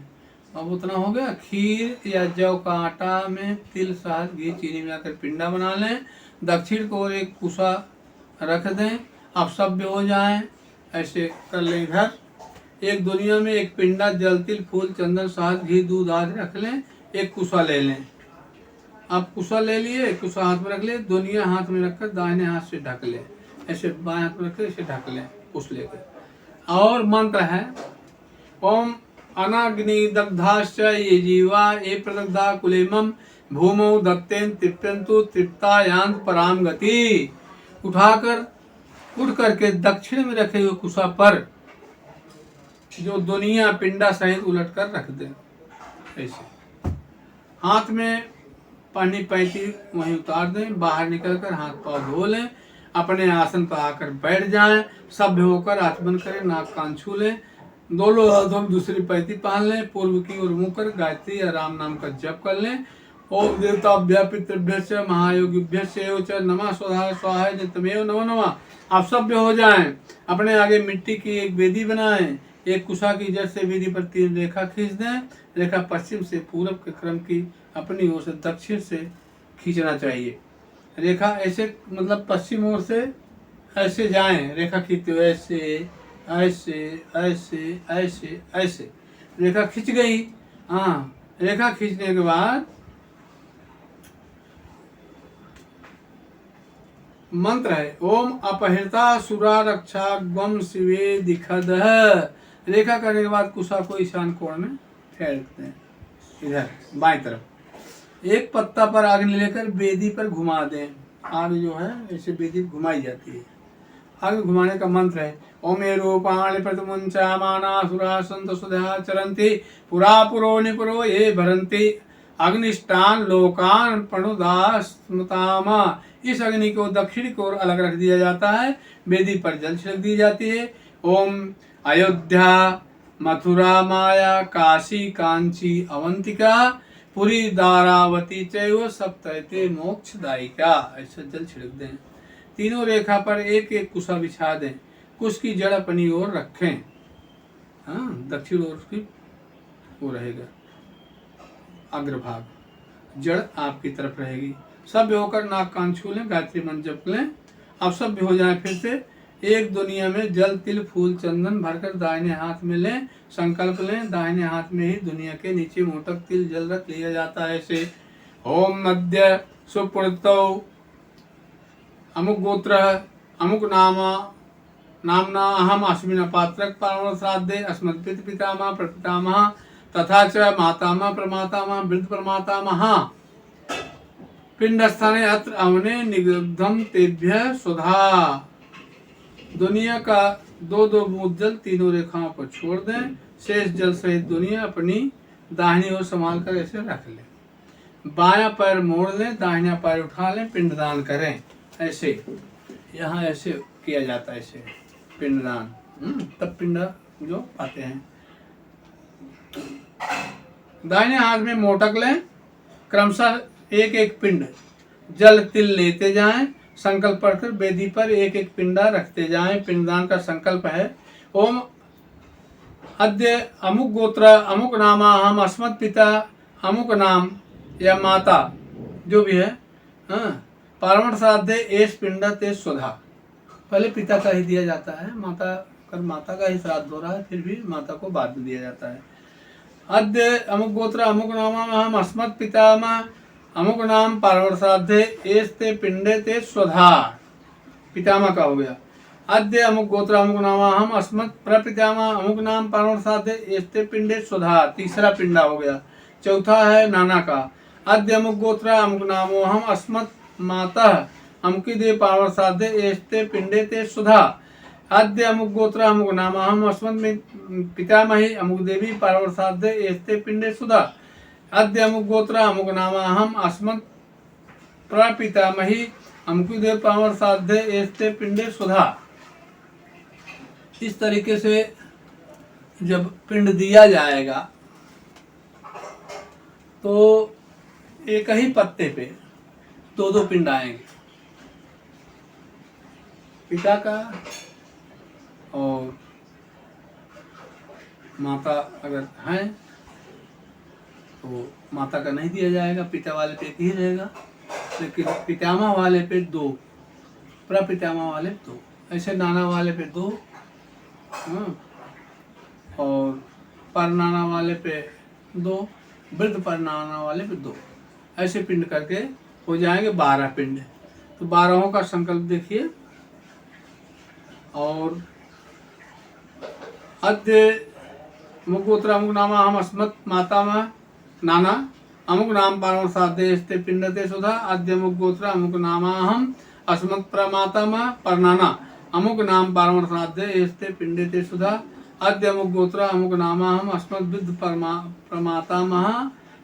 अब उतना हो गया। खीर या जौ का आटा में तिल शहद घी चीनी मिलाकर पिंडा बना लें। दक्षिण को ओर एक कुशा रख दें। अब सभ्य हो जाएं, ऐसे कर लें। इधर एक दुनिया में एक पिंडा जल तिल फूल चंदन शहद घी दूध आदि रख लें। एक कुशा ले लें। अब कुशा ले लिए, कुशा हाथ में रख ले, दुनिया हाथ में रखकर दाहिने हाथ से ढक ले। ऐसे बाएं हाथ में रखकर ऐसे ढक लें कुश लेकर। और मंत्र है, ओम अनाग्नि दग्धाश्च ये जीवा ये प्रदग्धा कुलेमम भूमौ दत्तेन तृप्यन्तु तृप्तायांत पराम गति। उठाकर उठ करके दक्षिण में रखे हुए कुशा पर जो दुनिया पिंडा सहित उलट कर रख दें। ऐसे हाथ में पानी पैती वहीं उतार दें। बाहर निकलकर हाथ पाँव धो लें। अपने आसन पर आकर बैठ जाएं। सभ्य होकर हाथ बंद करें, नाक कान छू लें। दोनों हाथों में दूसरी पैती पहन लें। पूर्व की ओर मुँह कर गायत्री या राम नाम का जप कर लें। ओम देवताभ्य पितृभ्य से महायोगिभ्य से नमः स्वधा स्वाहा नित्यमेव नमो नमः। आप सभ्य हो जाएं। अपने आगे मिट्टी की एक वेदी बनाएं। एक कुशा की जड़ से वेदी पर 3 रेखा खींच दें। रेखा पश्चिम से पूरब के क्रम की अपनी ओर से दक्षिण से खींचना चाहिए। रेखा ऐसे मतलब पश्चिम ओर से ऐसे जाएं। रेखा खींचते हुए ऐसे ऐसे ऐसे ऐसे ऐसे रेखा खींच गई। हाँ, रेखा खींचने के बाद मंत्र है ओम अपहृता सुरा रक्षा गम शिवे दिखद। रेखा करने के बाद कुशा को ईशान कोण में फेंकते हैं, इधर बाएं तरफ। एक पत्ता पर आग लेकर वेदी पर घुमा दें। आग जो है ऐसे वेदी घुमाई जाती है। आग घुमाने का मंत्र है ओमे रूपाणि प्रतिमुंचा माना सुरा संत सुधा चरंती पुरा पुरो निपुरो ये भरंती अग्निष्टान लोकान प्रणुदास्मतामा। इस अग्नि को दक्षिण की ओर अलग रख दिया जाता है। वेदी पर जल छिड़क दी जाती है। ओम अयोध्या मथुरा माया काशी कांची अवंतिका पुरी दारावती चैव सप्तैते मोक्षदायिका। ऐसा जल छिड़क दें। तीनों रेखा पर एक एक कुशा बिछा दें। कुश की जड़ अपनी ओर रखें। हाँ, दक्षिण ओर की वो रहेगा अग्रभाग, जड़ आपकी तरफ रहेगी। सभ्य होकर नाक कान छू लें, गायत्री मंत्र जप लें। अब सभ्य हो जाएं। फिर से एक दुनिया में जल तिल फूल चंदन भरकर दाहिने हाथ में लें। संकल्प लें दाहिने हाथ में ही दुनिया के नीचे मोटक तिल जल रख लिया जाता है। ऐसे ओम नद्य सुपुरतौ अमुक गोत्र अमुक नामना अहम अस्मिन् पात्रक पावन श्राद्धे अस्मत् पितामह प्रपितामह तथा च मातामह प्रमातामह वृद्ध प्रमातामह पिंडस्थाने अत्र अवने निगद्धम तेभ्य सुधा। दुनिया का 2-2 बूंद जल तीनों रेखाओं पर छोड़ दें। शेष जल सहित दुनिया अपनी दाहिनी ओर संभाल कर ऐसे रख लें। बायां पैर मोड़ लें, दाहिना पैर उठा लें, पिंडदान करें। ऐसे यहाँ ऐसे किया जाता है, ऐसे पिंडदान। तब पिंड जो पाते हैं। दाहिने हाथ में मोटक लें। क्रमशः एक एक पिंड जल तिल लेते जाएं। संकल्प पढ़कर वेदी पर एक एक पिंडा रखते जाएं। पिंडदान का संकल्प है ओम अद्य अमुक गोत्र अमुक नामा हम अस्मत् पिता अमुक नाम या माता जो भी है पारमण श्राद्धे एस पिंडा ते स्वधा। पहले पिता का ही दिया जाता है। माता का ही श्राद्ध हो रहा है, फिर भी माता को बाद में दिया जाता है। अद्य अमुक गोत्र अमुक नामा हम अस्मत् पितामह अमुक नाम पारमण श्राद्धे एस ते पिंडे ते स्वधा। पितामह का हो गया। अद्य अमुक गोत्र अमुक नामा हम अस्मत् प्रपितामह अमुक नाम पारमण श्राद्धे एस ते पिंडे स्वधा। तीसरा पिंडा हो गया। चौथा है नाना का। अद्य अमुक गोत्र अमुक नामो हम अस्मत् माता अमुकी देव पारमण श्राद्धे एस ते पिंडे ते स्वधा। अद्य अमुक गोत्र अमुक नामा हम अस्मत् पितामही अमुक देवी पारमण श्राद्धे एस ते पिंडे स्वधा। अद्य अमुक गोत्र अमुक नामा हम अस्मत् प्रपितामही अमुकी देव पारमण श्राद्धे एस ते पिंडे स्वधा। इस तरीके से जब पिंड दिया जाएगा तो एक ही पत्ते पे 2-2 पिंड आएंगे। पिता का और माता अगर हैं तो माता का नहीं दिया जाएगा, पिता वाले पे एक ही रहेगा। लेकिन पितामह वाले पे 2, प्रपितामह वाले 2, ऐसे नाना वाले पे 2 और परनाना वाले पे 2, वृद्ध परनाना वाले पे 2, ऐसे पिंड करके हो जाएंगे 12 पिंड। तो 12 का संकल्प देखिए। और अद्य अमुक गोत्र अमुक नामा हम अस्मत् मातामह नाना अमुक नाम पारमण श्राद्धे एस ते पिंडते सुधा। अद्य अमुक गोत्र अमुक नामा हम अस्मत् प्रमातामह परनाना अमुक नाम पारमण श्राद्धे एस ते पिंडते सुधा। अद्य अमुक गोत्र अमुक नामा हम अस्मत् वृद्ध प्रमातामह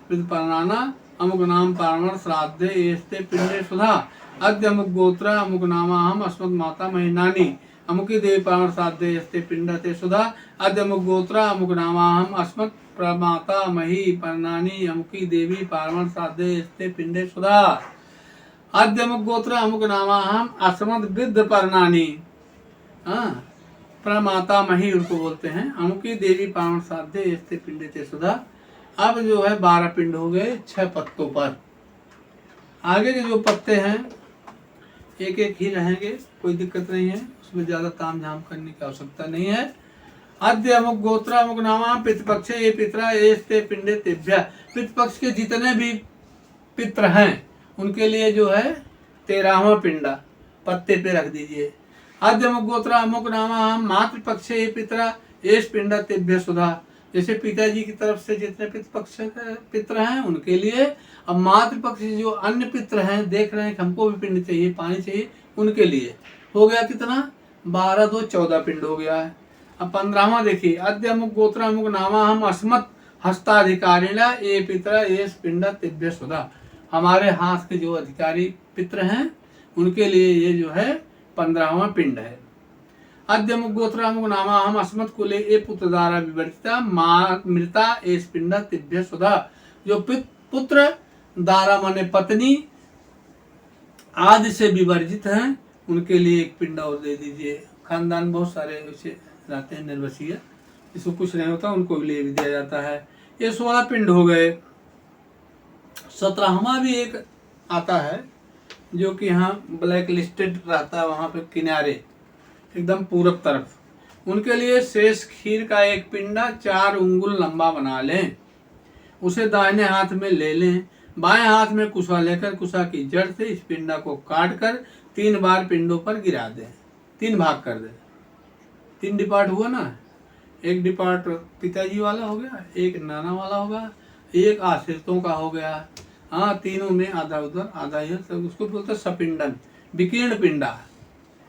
वृद्ध परनाना अमुक नाम पारमण श्राद्धे एस ते पिंडे सुधा। अद्य अमुक गोत्र अमुक नामा हम अस्मत् माता मही नानी अमुकी देवी पारमण श्राद्धे एस ते पिंडते सुधा। अद्य अमुक गोत्र अमुक नामा हम अस्मत् प्रमाता मही पर्णानी अमुकी देवी पार्वण साधे स्ते पिंडे सुधा। आद्य अमुक गोत्र अमुक नामा हम अस्मद वृद्ध पर्णानी, प्रमाता मही उनको बोलते हैं, अमुकी देवी पार्वण साधे स्ते पिंडे ते सुधा। अब जो है 12 पिंड हो गए 6 पत्तों पर। आगे के जो पत्ते हैं एक एक ही रहेंगे, कोई दिक्कत नहीं है, उसमें ज्यादा ताम झाम करने की आवश्यकता नहीं है। आद्य अमुक गोत्र अमुक नामा पितृपक्ष ये पितरा ये पिंडे तेभ्य। पितृपक्ष के जितने भी पित्र हैं उनके लिए जो है 13वां पिंडा पत्ते पे रख दीजिए। आद्य अमुक गोत्र अमुक नामा मातृपक्ष ये पितरा ये पिंडा तेभ्य सुधा। जैसे पिताजी की तरफ से जितने पितृपक्ष पित्र हैं उनके लिए, अब मातृपक्ष जो अन्य पित्र हैं देख रहे हैं कि हमको भी पिंड चाहिए, पानी चाहिए, उनके लिए हो गया कितना 12 2 14 पिंड हो गया है। अब 15वां देखिए, अद्य अमुक गोत्र अमुक नामा हम अस्मत् हस्ताधिकारिणा ये पितरा ये पिंडा तिभ्य सुधा। हमारे हाथ के जो अधिकारी पित्र हैं उनके लिए ये जो है 15वां पिंड है। अद्य अमुक गोत्र अमुक नामा हम अस्मत् कुले ए पुत्र द्वारा विवर्तिता मृता एस पिंडा तिभ्य सुधा। जो पुत्र दारा माने पत्नी आदि से विवर्जित हैं उनके लिए एक पिंड और दे दीजिए। खानदान बहुत सारे वैसे रहते हैं निर्वशीय, इसको कुछ नहीं होता उनको लिए भी दिया जाता है। ये 16 पिंड हो गए। 17वां भी एक आता है जो कि यहाँ ब्लैक लिस्टेड रहता है, वहां पे किनारे एकदम पूरब तरफ, उनके लिए शेष खीर का एक पिंडा 4 उंगुल लंबा बना लें, उसे दाहिने हाथ में ले लें, बाएं हाथ में कुशा लेकर कुशा की जड़ से इस पिंडा को काट कर 3 बार पिंडों पर गिरा दें, 3 भाग कर दें। 3 डिपार्ट हुआ ना, एक डिपार्ट पिताजी वाला हो गया, एक नाना वाला होगा, एक आश्रितों का हो गया। हाँ, तीनों में आधा उधर आधा इधर, सब उसको बोलते हैं सपिंडन, विकीर्ण पिंडा,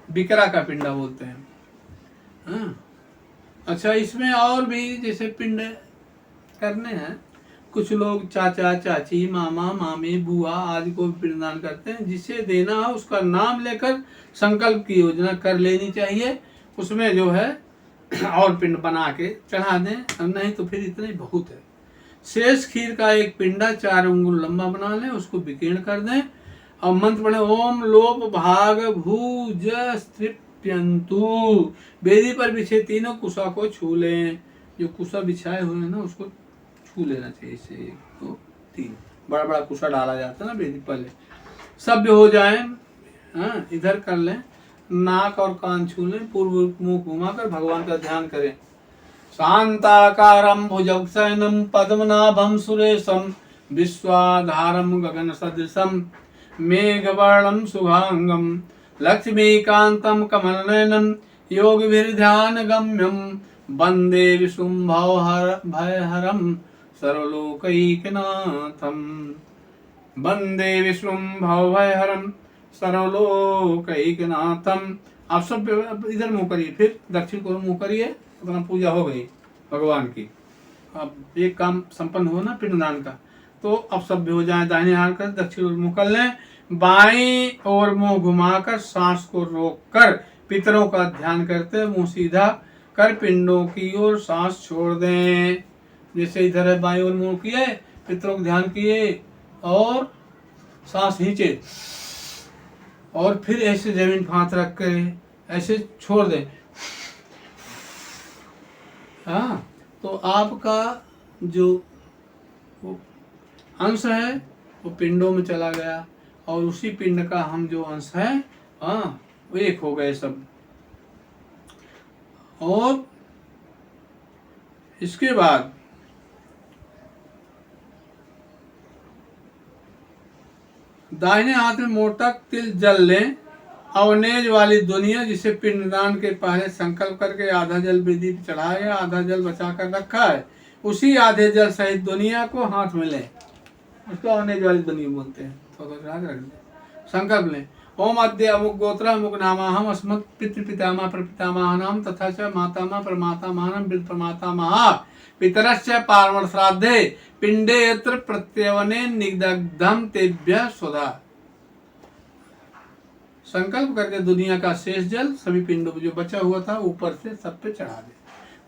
बिकरा का पिंडा बोलते हैं। हाँ, अच्छा, इसमें और भी जैसे पिंड करने हैं, कुछ लोग चाचा चाची मामा मामी बुआ आदि को पिंडदान करते हैं। जिसे देना हो उसका नाम लेकर संकल्प की योजना कर लेनी चाहिए, उसमें जो है और पिंड बना के चढ़ा दें, नहीं तो फिर इतने बहुत है। शेष खीर का एक पिंडा 4 उंगुल लंबा बना लें, उसको विकीर्ण कर दें और मंत्र पढ़े, ओम लोप भाग भूज तृप्यंतु। वेदी पर बिछे तीनों कुशा को छू लें, जो कुशा बिछाए हुए हैं ना उसको छू लेना चाहिए। इसे 1 2 3 बड़ा बड़ा कुशा डाला जाता है ना वेदी पहले, सभ्य हो जाए। हाँ, इधर कर लें, नाक और कान छू लें, पूर्व मुंह घुमाकर भगवान का ध्यान करें। शांताकारं भुजगशयनं पद्मनाभं सुरेशं विश्वाधारं गगन सदृशं मेघवर्णं शुभांगं लक्ष्मीकान्तं कमलनयनं योगिभिर्ध्यानगम्यं वन्दे विशुम्भवभयहरं सर्वलोकैकनाथं। वन्दे विशुम्भवभयहरं सर्वलोकैकनाथं। आप सब इधर मुँह करिए, फिर दक्षिण को मुँह करिए, अपना पूजा हो गई भगवान की। अब एक काम संपन्न हुआ ना पिंडदान का, तो अब सभ्य हो जाए। दाहिने हाथ कर दक्षिण ओर मुँह कर लें, बाईं ओर मुंह घुमाकर सांस को रोककर पितरों का ध्यान करते मुंह सीधा कर पिंडों की ओर सांस छोड़ दें। जैसे इधर है, बाईं ओर मुंह किए, पितरों को ध्यान किए और सांस खींचे और फिर ऐसे जमीन पर हाथ रख कर ऐसे छोड़ दें। हाँ, तो आपका जो अंश है वो पिंडों में चला गया और उसी पिंड का हम जो अंश है, हाँ, वो एक हो गए सब। और इसके बाद दाहिने हाथ में मोटक तिल जल लें, अवनेज वाली दुनिया जिसे पिंडदान के पहले संकल्प करके आधा जल वेदी पर चढ़ाया गया, आधा जल बचा कर रखा है, उसी आधे जल सहित दुनिया को हाथ में लें, उसको अवनेज वाली दुनिया बोलते हैं। थोड़ा रख दें, संकल्प लें। ओम अद्य अमुक गोत्र अमुक नामाहम अस्मत् पितृपितामह प्रपितामहानाम तथा च मातामह प्रमातामहानाम वृद्ध प्रमातामहा पितरश्च पार्वण श्राद्धे पिंडे यत्र प्रत्यवने निदग्धम तेभ्यः स्वधा। संकल्प करके दुनिया का शेष जल सभी पिंडों में जो बचा हुआ था ऊपर से सब पे चढ़ा दें।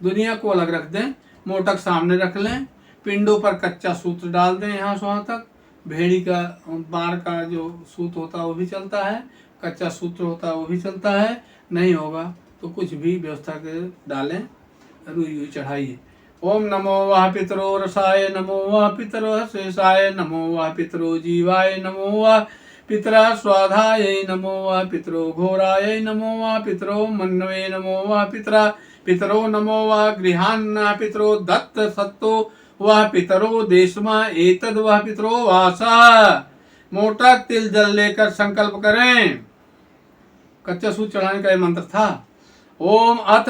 दुनिया को अलग रख दें, मोटक सामने रख लें, पिंडों पर कच्चा सूत्र डाल दें यहाँ से वहाँ तक। भेड़ी का बार का जो सूत होता है वो भी चलता है, कच्चा सूत्र होता है वो भी चलता है। नहीं होगा तो कुछ भी व्यवस्था कर डालें, रुई हुई चढ़ाइए। ओम नमो वह पितरो रसाय, नमो वह पितरो शेषाय, नमो वह पितरो जीवाय, नमो वह पितरा स्वाधाय, नमो वह पितरो घोराय, नमो वह पितरो मन्नवे, नमो वह पितरा पितरो, नमो वह गृहान्न पितरो दत्त सत्तो वह पितरो देशमा एतद वह पितरो वासा। मोटा तिल जल लेकर संकल्प करें। कच्चा सूत चढ़ाने का यह मंत्र था। ओम अथ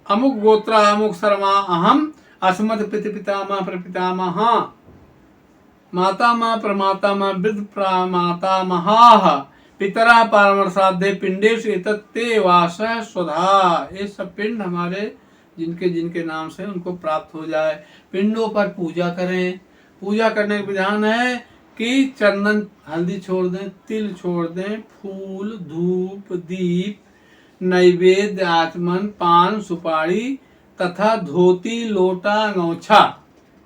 अमुक गोत्रा अमुक शर्मा अहम अस्मत् पितामह प्रपितामह माता माँ प्रमाता माँ वृद्ध प्रमाता महाः पितरा पारमर्शाद्धे पिंडेश एतत्ते वास स्वधा। ये सब पिंड हमारे जिनके जिनके नाम से उनको प्राप्त हो जाए। पिंडों पर पूजा करें। पूजा करने का विधान है कि चंदन हल्दी छोड़ दें, तिल छोड़ दें, फूल धूप दीप नैवेद्य आचमन पान सुपारी तथा धोती लोटा अंगोछा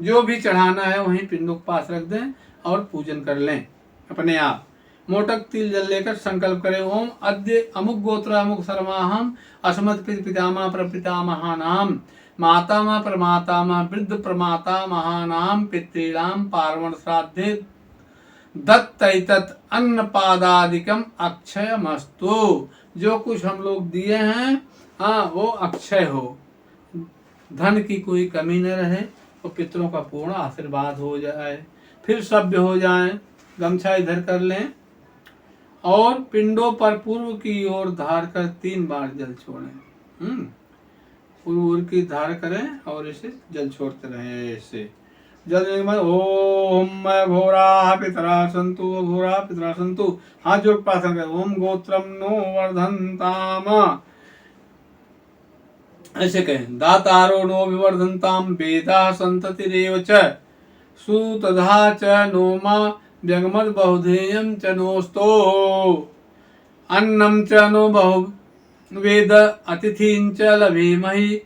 जो भी चढ़ाना है वहीं पिंडों के पास रख दें और पूजन कर लें अपने आप। मोटक तिल जल लेकर संकल्प करें। ओम अद्य अमुक गोत्र अमुक शर्माहम अस्मत् पितामह प्रपितामहानाम माता माँ प्रमाता माँ वृद्ध प्रमाता महानाम पितॄणाम पार्वण श्राद्धे दत्तैतत् अन्नपादादिकम अक्षयमस्तु। जो कुछ हम लोग दिए हैं वो अक्षय हो, धन की कोई कमी न रहे, तो पितरों का पूर्ण आशीर्वाद हो जाए। फिर सभ्य हो जाएं, गमछा इधर कर लें और पिंडों पर पूर्व की ओर धार कर 3 बार जल छोड़ें। पूर्व ओर की धार करें और इसे जल छोड़ते रहें। ऐसे जल देने के बाद ओम घोरा पितरा संतु घोरा पितरा संतु हाथ जोड़ प्रार्थना करें। ओम गोत्रम नो वर्धनताम, ऐसे कहें। दातारो नो विवर्धनताम वेदा संततिरेव च सुतधा च नोमा व्यगमद बहुधेयम च नोस्तो अन्नम च नो बहु वेद अतिथिं च लभेमहि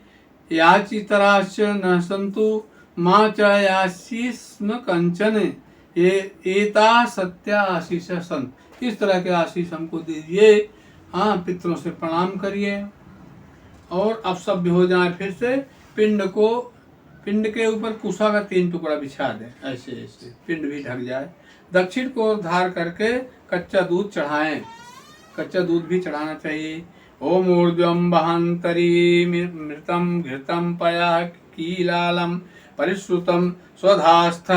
याचितराश्च न सन्तु माँ च याशीस्म कंचन ये एता सत्या आशीष संत। इस तरह के आशीष हमको दीजिए। पितरों से प्रणाम करिए और अब सभ्य हो जाए। फिर से पिंड के ऊपर कुशा का 3 टुकड़ा बिछा दें। ऐसे ऐसे पिंड भी ढक जाए। दक्षिण को धार करके कच्चा दूध चढ़ाएं। कच्चा दूध भी चढ़ाना चाहिए। ओम ऊर्ध्वं वहंतरी मृतम घृतम पया कीलालम परिश्रुतम स्वधास्थ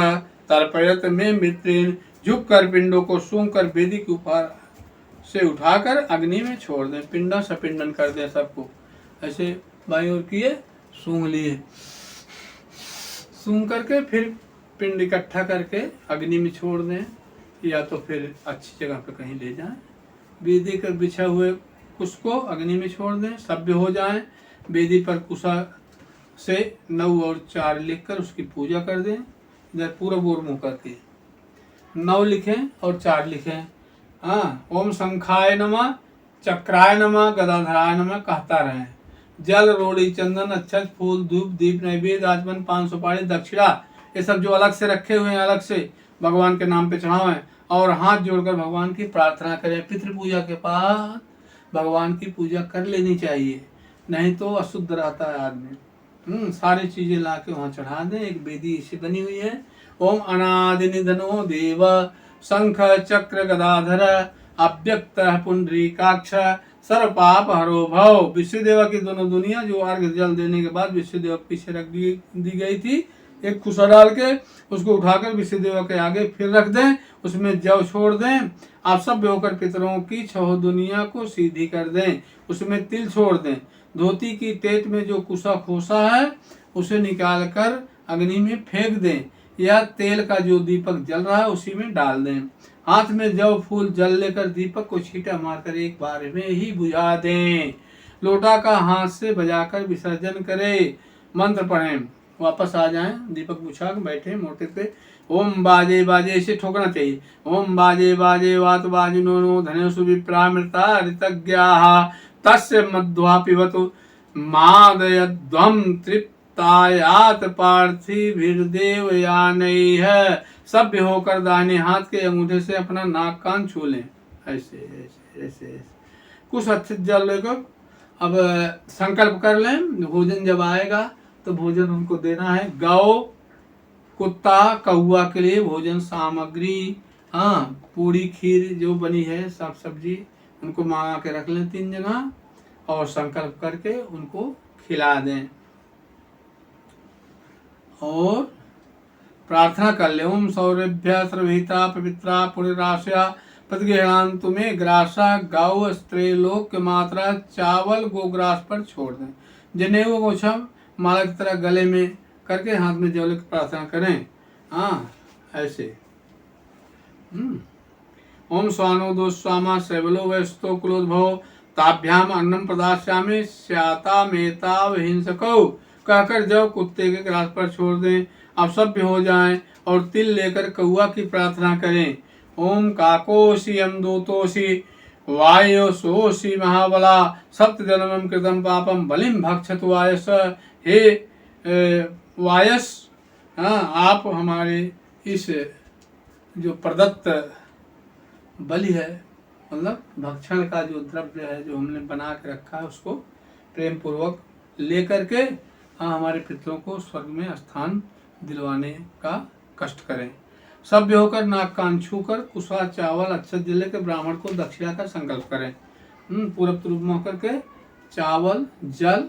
तर्पयत में मित्रेन। झुक कर पिंडों को सूंघ कर वेदी के ऊपर से उठाकर अग्नि में छोड़ दें। पिंडा सपिंडन कर दें सबको। ऐसे बाई ओर किए, सूंघ लिए, सूंघ करके फिर पिंड इकट्ठा करके अग्नि में छोड़ दें या तो फिर अच्छी जगह पे कहीं ले जाएं। वेदी कर बिछा हुए कुश को अग्नि में छोड़ दें। सभ्य हो जाएं। वेदी पर कुशा से 9 और 4 लिखकर उसकी पूजा कर दें। इधर पूर्व ओर मुँह करके 9 लिखें और 4 लिखें। ओम शंखाय नमः चक्राय नमः गदाधराय नमः कहता रहें। जल रोड़ी चंदन अक्षत फूल धूप दीप नैवेद्य आचमन पान सुपारी दक्षिणा ये सब जो अलग से रखे हुए हैं अलग से भगवान के नाम पे चढ़ावें और हाथ जोड़कर भगवान की प्रार्थना करें। पितृ पूजा के बाद भगवान की पूजा कर लेनी चाहिए, नहीं तो अशुद्ध रहता है आदमी। सारी चीजें ला के वहाँ चढ़ा दें। एक वेदी ऐसी बनी हुई है। ओम अनादि निधनो देव शंख चक्र गदाधर अव्यक्त पुंडरीकाक्ष सर्व पाप हरो भव। विश्वदेवा की दोनों दुनिया जो अर्घ जल देने के बाद विश्वदेवा पीछे रख दी गई थी। एक कुशा डाल के उसको उठाकर विश्वदेवा के आगे फिर रख दें। उसमें जव छोड़ दें। आप सब होकर पितरों की 6 दुनिया को सीधी कर दें। उसमें तिल छोड़ दें। धोती की टेट में जो कुशा खोसा है उसे निकाल कर अग्नि में फेंक दें या तेल का जो दीपक जल रहा है उसी में डाल दें। हाथ में जव फूल जल लेकर दीपक को छींटा मारकर एक बार में ही बुझा दें। लोटा का हाथ से बजाकर विसर्जन करें। मंत्र पढ़ें, वापस आ जाएं, दीपक बुझा के बैठे मोटे पे। ओम बाजे बाजे इसे ठोकना चाहिए। ओम बाजे बाजे वात बाजिनो नो धनेषु विप्रामृता ऋतज्ञाः तस्य मध्वा पिबतु मादयध्वं तायात पार्थिवीर्देव यानई है। सभ्य होकर दाहिने हाथ के अंगूठे से अपना नाक कान छू लें। ऐसे ऐसे ऐसे ऐसे कुछ अच्छे जल लेकर अब संकल्प कर लें, भोजन जब आएगा तो भोजन उनको देना है। गौ, कुत्ता, कौआ के लिए भोजन सामग्री, हाँ, पूरी खीर जो बनी है, सब सब्जी उनको मंगा के रख लें 3 जगह और संकल्प करके उनको खिला दें। और प्रार्थना कर ले, ओम सौरभ्य सर्वहिता पवित्रा पुण्यराशया प्रतिगृहांतु में ग्रासा गौ स्त्रीलोक के मात्रा चावल गोग्रास पर छोड़ दें। जिन्हें वो गोछम माला की तरह गले में करके हाथ में जल की प्रार्थना करें। हाँ, ऐसे ओम स्वानो दोस्वामा सेवलो वैस्तो कुलोद्भव ताभ्याम अन्नम प्रदास्यामि स्याता मेता हिंसको कहकर जब कुत्ते के ग्रास पर छोड़ दें। अब सभ्य हो जाएं और तिल लेकर कौआ की प्रार्थना करें। ओम काकोशी यमदूतोषि वायुसोषि महाबला सप्त जन्मम कृतम पापम बलिम भक्षतु वायस। हे वायस, हाँ, आप हमारे इस जो प्रदत्त बलि है, मतलब भक्षण का जो द्रव्य है जो हमने बना के रखा है, उसको प्रेम पूर्वक लेकर के हमारे पितरों को स्वर्ग में स्थान दिलवाने का कष्ट करें। सभ्य होकर नाक कान छूकर कुशा चावल अच्छे जिले के ब्राह्मण को दक्षिणा का संकल्प करें। पूरब तुरब में होकर के चावल, जल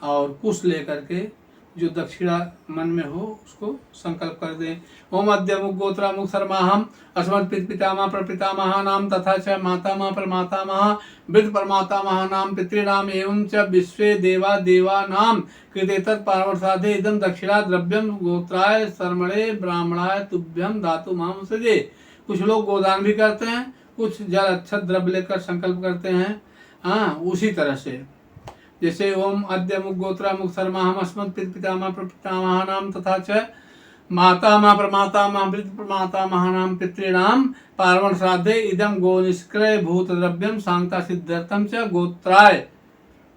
और कुश लेकर के जो दक्षिणा मन में हो उसको संकल्प कर दें। ओम अद्य मुख गोत्रा मुख शर्माहम अस्मत् पितामह प्रपितामह नाम तथा च मातामह प्रमातामह वृद्ध प्रमातामह नाम पितॄणाम एवं च विश्वे देवा देवा नाम कृतेतत् पारवर्षाधे इदं दक्षिणा द्रव्यम गोत्राय शर्मणे ब्राह्मणाय तुभ्यम धातु माम सजे। कुछ लोग गोदान भी करते हैं, कुछ जल अक्षत द्रव्य लेकर संकल्प करते हैं। हाँ, उसी तरह से जैसे ओम अद्य मुख गोत्रा मुख शर्माहम अस्मत् पितामह प्रपितामह नाम तथा च मातामह प्रमातामह वृद्ध प्रमातामह नाम पितॄणाम पार्वण श्राद्धे इदम गो निष्क्रय भूत द्रव्यम सांगता सिद्धार्थम च गोत्राय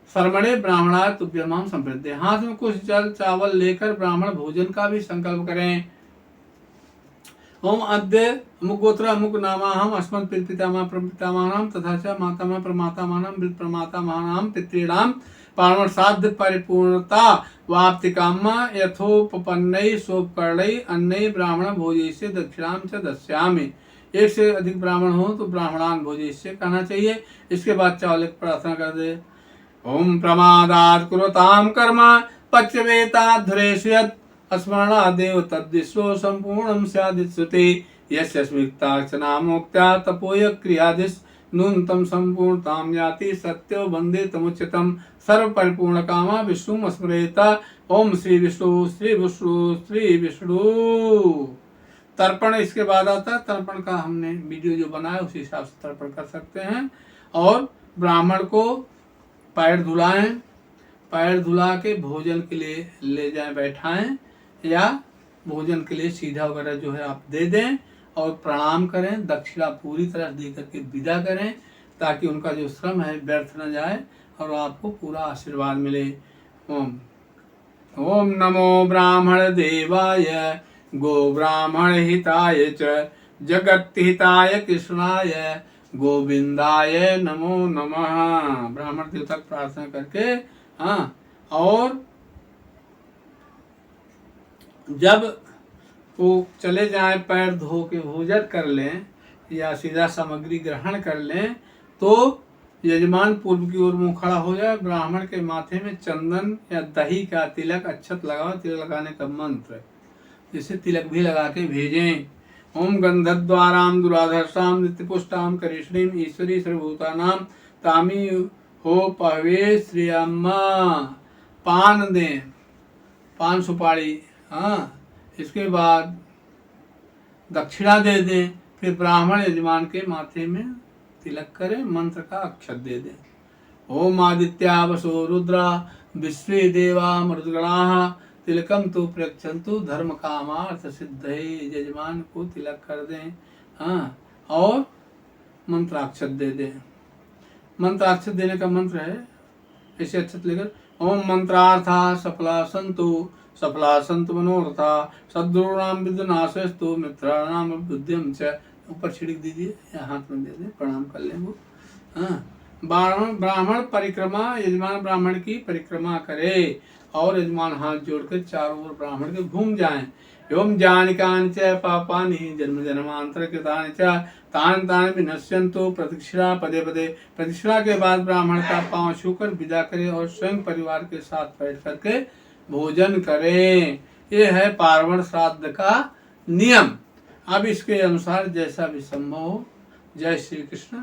शर्मणे ब्राह्मणाय तुभ्यमाम संप्रदे। हाथ में कुछ जल चावल लेकर ब्राह्मण भोजन का भी संकल्प करें। ओम अद्य मुख गोत्र मुख नामाहम अस्मत् पितामह प्रपितामह नाम तथा च मातामह प्रमातामह नाम वृद्ध प्रमातामह नाम पितॄणाम पार्वण श्राद्ध परिपूर्णता वाप्ति कामा यथोपन्नई सोपकर्णई अन्नई ब्राह्मण भोजयस्य दक्षिणाम च दस्यामि। एक से अधिक ब्राह्मण हो तो ब्राह्मणान भोजयस्य कहना चाहिए। इसके बाद चावल की प्रार्थना कर दे। ओम प्रमादात् कुरुताम कर्म पच्यवेताद्धरेषु यत् स्मरणादेव तद्विश्व संपूर्णं स्यादिश्रुते यस्य स्मृतार्चना मोक्त्या तपोय क्रियादिश नूनतम संपूर्णताम याति सत्यो वंदे तमुच्यतम सर्व परिपूर्ण कामा विष्णु स्मरेता। ओम श्री विष्णु श्री विष्णु श्री विष्णु। तर्पण इसके बाद आता है। तर्पण का हमने वीडियो जो बनाया उसी हिसाब से तर्पण कर सकते हैं। और ब्राह्मण को पैर धुलाएं, पैर धुला के भोजन के लिए ले जाएं, बैठाएं या भोजन के लिए सीधा वगैरह जो है आप दे दें और प्रणाम करें, दक्षिणा पूरी तरह दे करके विदा करें ताकि उनका जो श्रम है व्यर्थ न जाए और आपको पूरा आशीर्वाद मिले। ओम ओम नमो ब्राह्मण देवाय गो ब्राह्मण हिताय च जगत हिताय कृष्णाय गोविंदाय नमो नमः। ब्राह्मण देवता की प्रार्थना करके, हाँ, और जब वो चले जाएं पैर धो के भोजन कर लें या सीधा सामग्री ग्रहण कर लें तो यजमान पूर्व की ओर मुंह खड़ा हो जाए। ब्राह्मण के माथे में चंदन या दही का तिलक अक्षत लगाओ। तिलक लगाने का मंत्र जिसे तिलक भी लगा के भेजें। ओम गंधद्वाराम दुराधर्षाम नित्यपुष्टाम करिष्णीम ईश्वरी सर्वभूतानाम तामी हो पहवे श्री अम्मा। पान दें, पान सुपारी, हाँ, इसके बाद दक्षिणा दे दें। फिर ब्राह्मण यजमान के माथे में तिलक करें, मंत्र का अक्षत दे दें। ओम आदित्या वसो रुद्रा विश्वे देवा मरुद्गणाः तिलकम तो प्रयच्छन्तु धर्म कामार्थ सिद्धये। यजमान को तिलक कर दें, हाँ, और मंत्राक्षत दे दें। मंत्राक्षत देने का मंत्र है, ऐसे अक्षत लेकर ओम मंत्रार्था सफला संतु मनोरथा सद्गुरुणाम विद्युनाशस्तु मित्राणाम बुद्धिम च। ऊपर छिड़क दीजिए या हाथ में दे दें, प्रणाम कर लें वो। हाँ, ब्राह्मण परिक्रमा, यजमान ब्राह्मण की परिक्रमा करे और यजमान हाथ जोड़कर चारों ओर ब्राह्मण के घूम जाएं। एवं जानिकानि च पापानि जन्म जन्मांतर कृतानि च तानि तानि विनश्यन्तु। प्रदक्षिणा पदे पदे, प्रदक्षिणा के बाद ब्राह्मण का पांव छूकर विदा करें और स्वयं परिवार के साथ बैठ करके भोजन करें। ये है पार्वण श्राद्ध का नियम। अब इसके अनुसार जैसा भी संभव हो। जय श्री कृष्ण।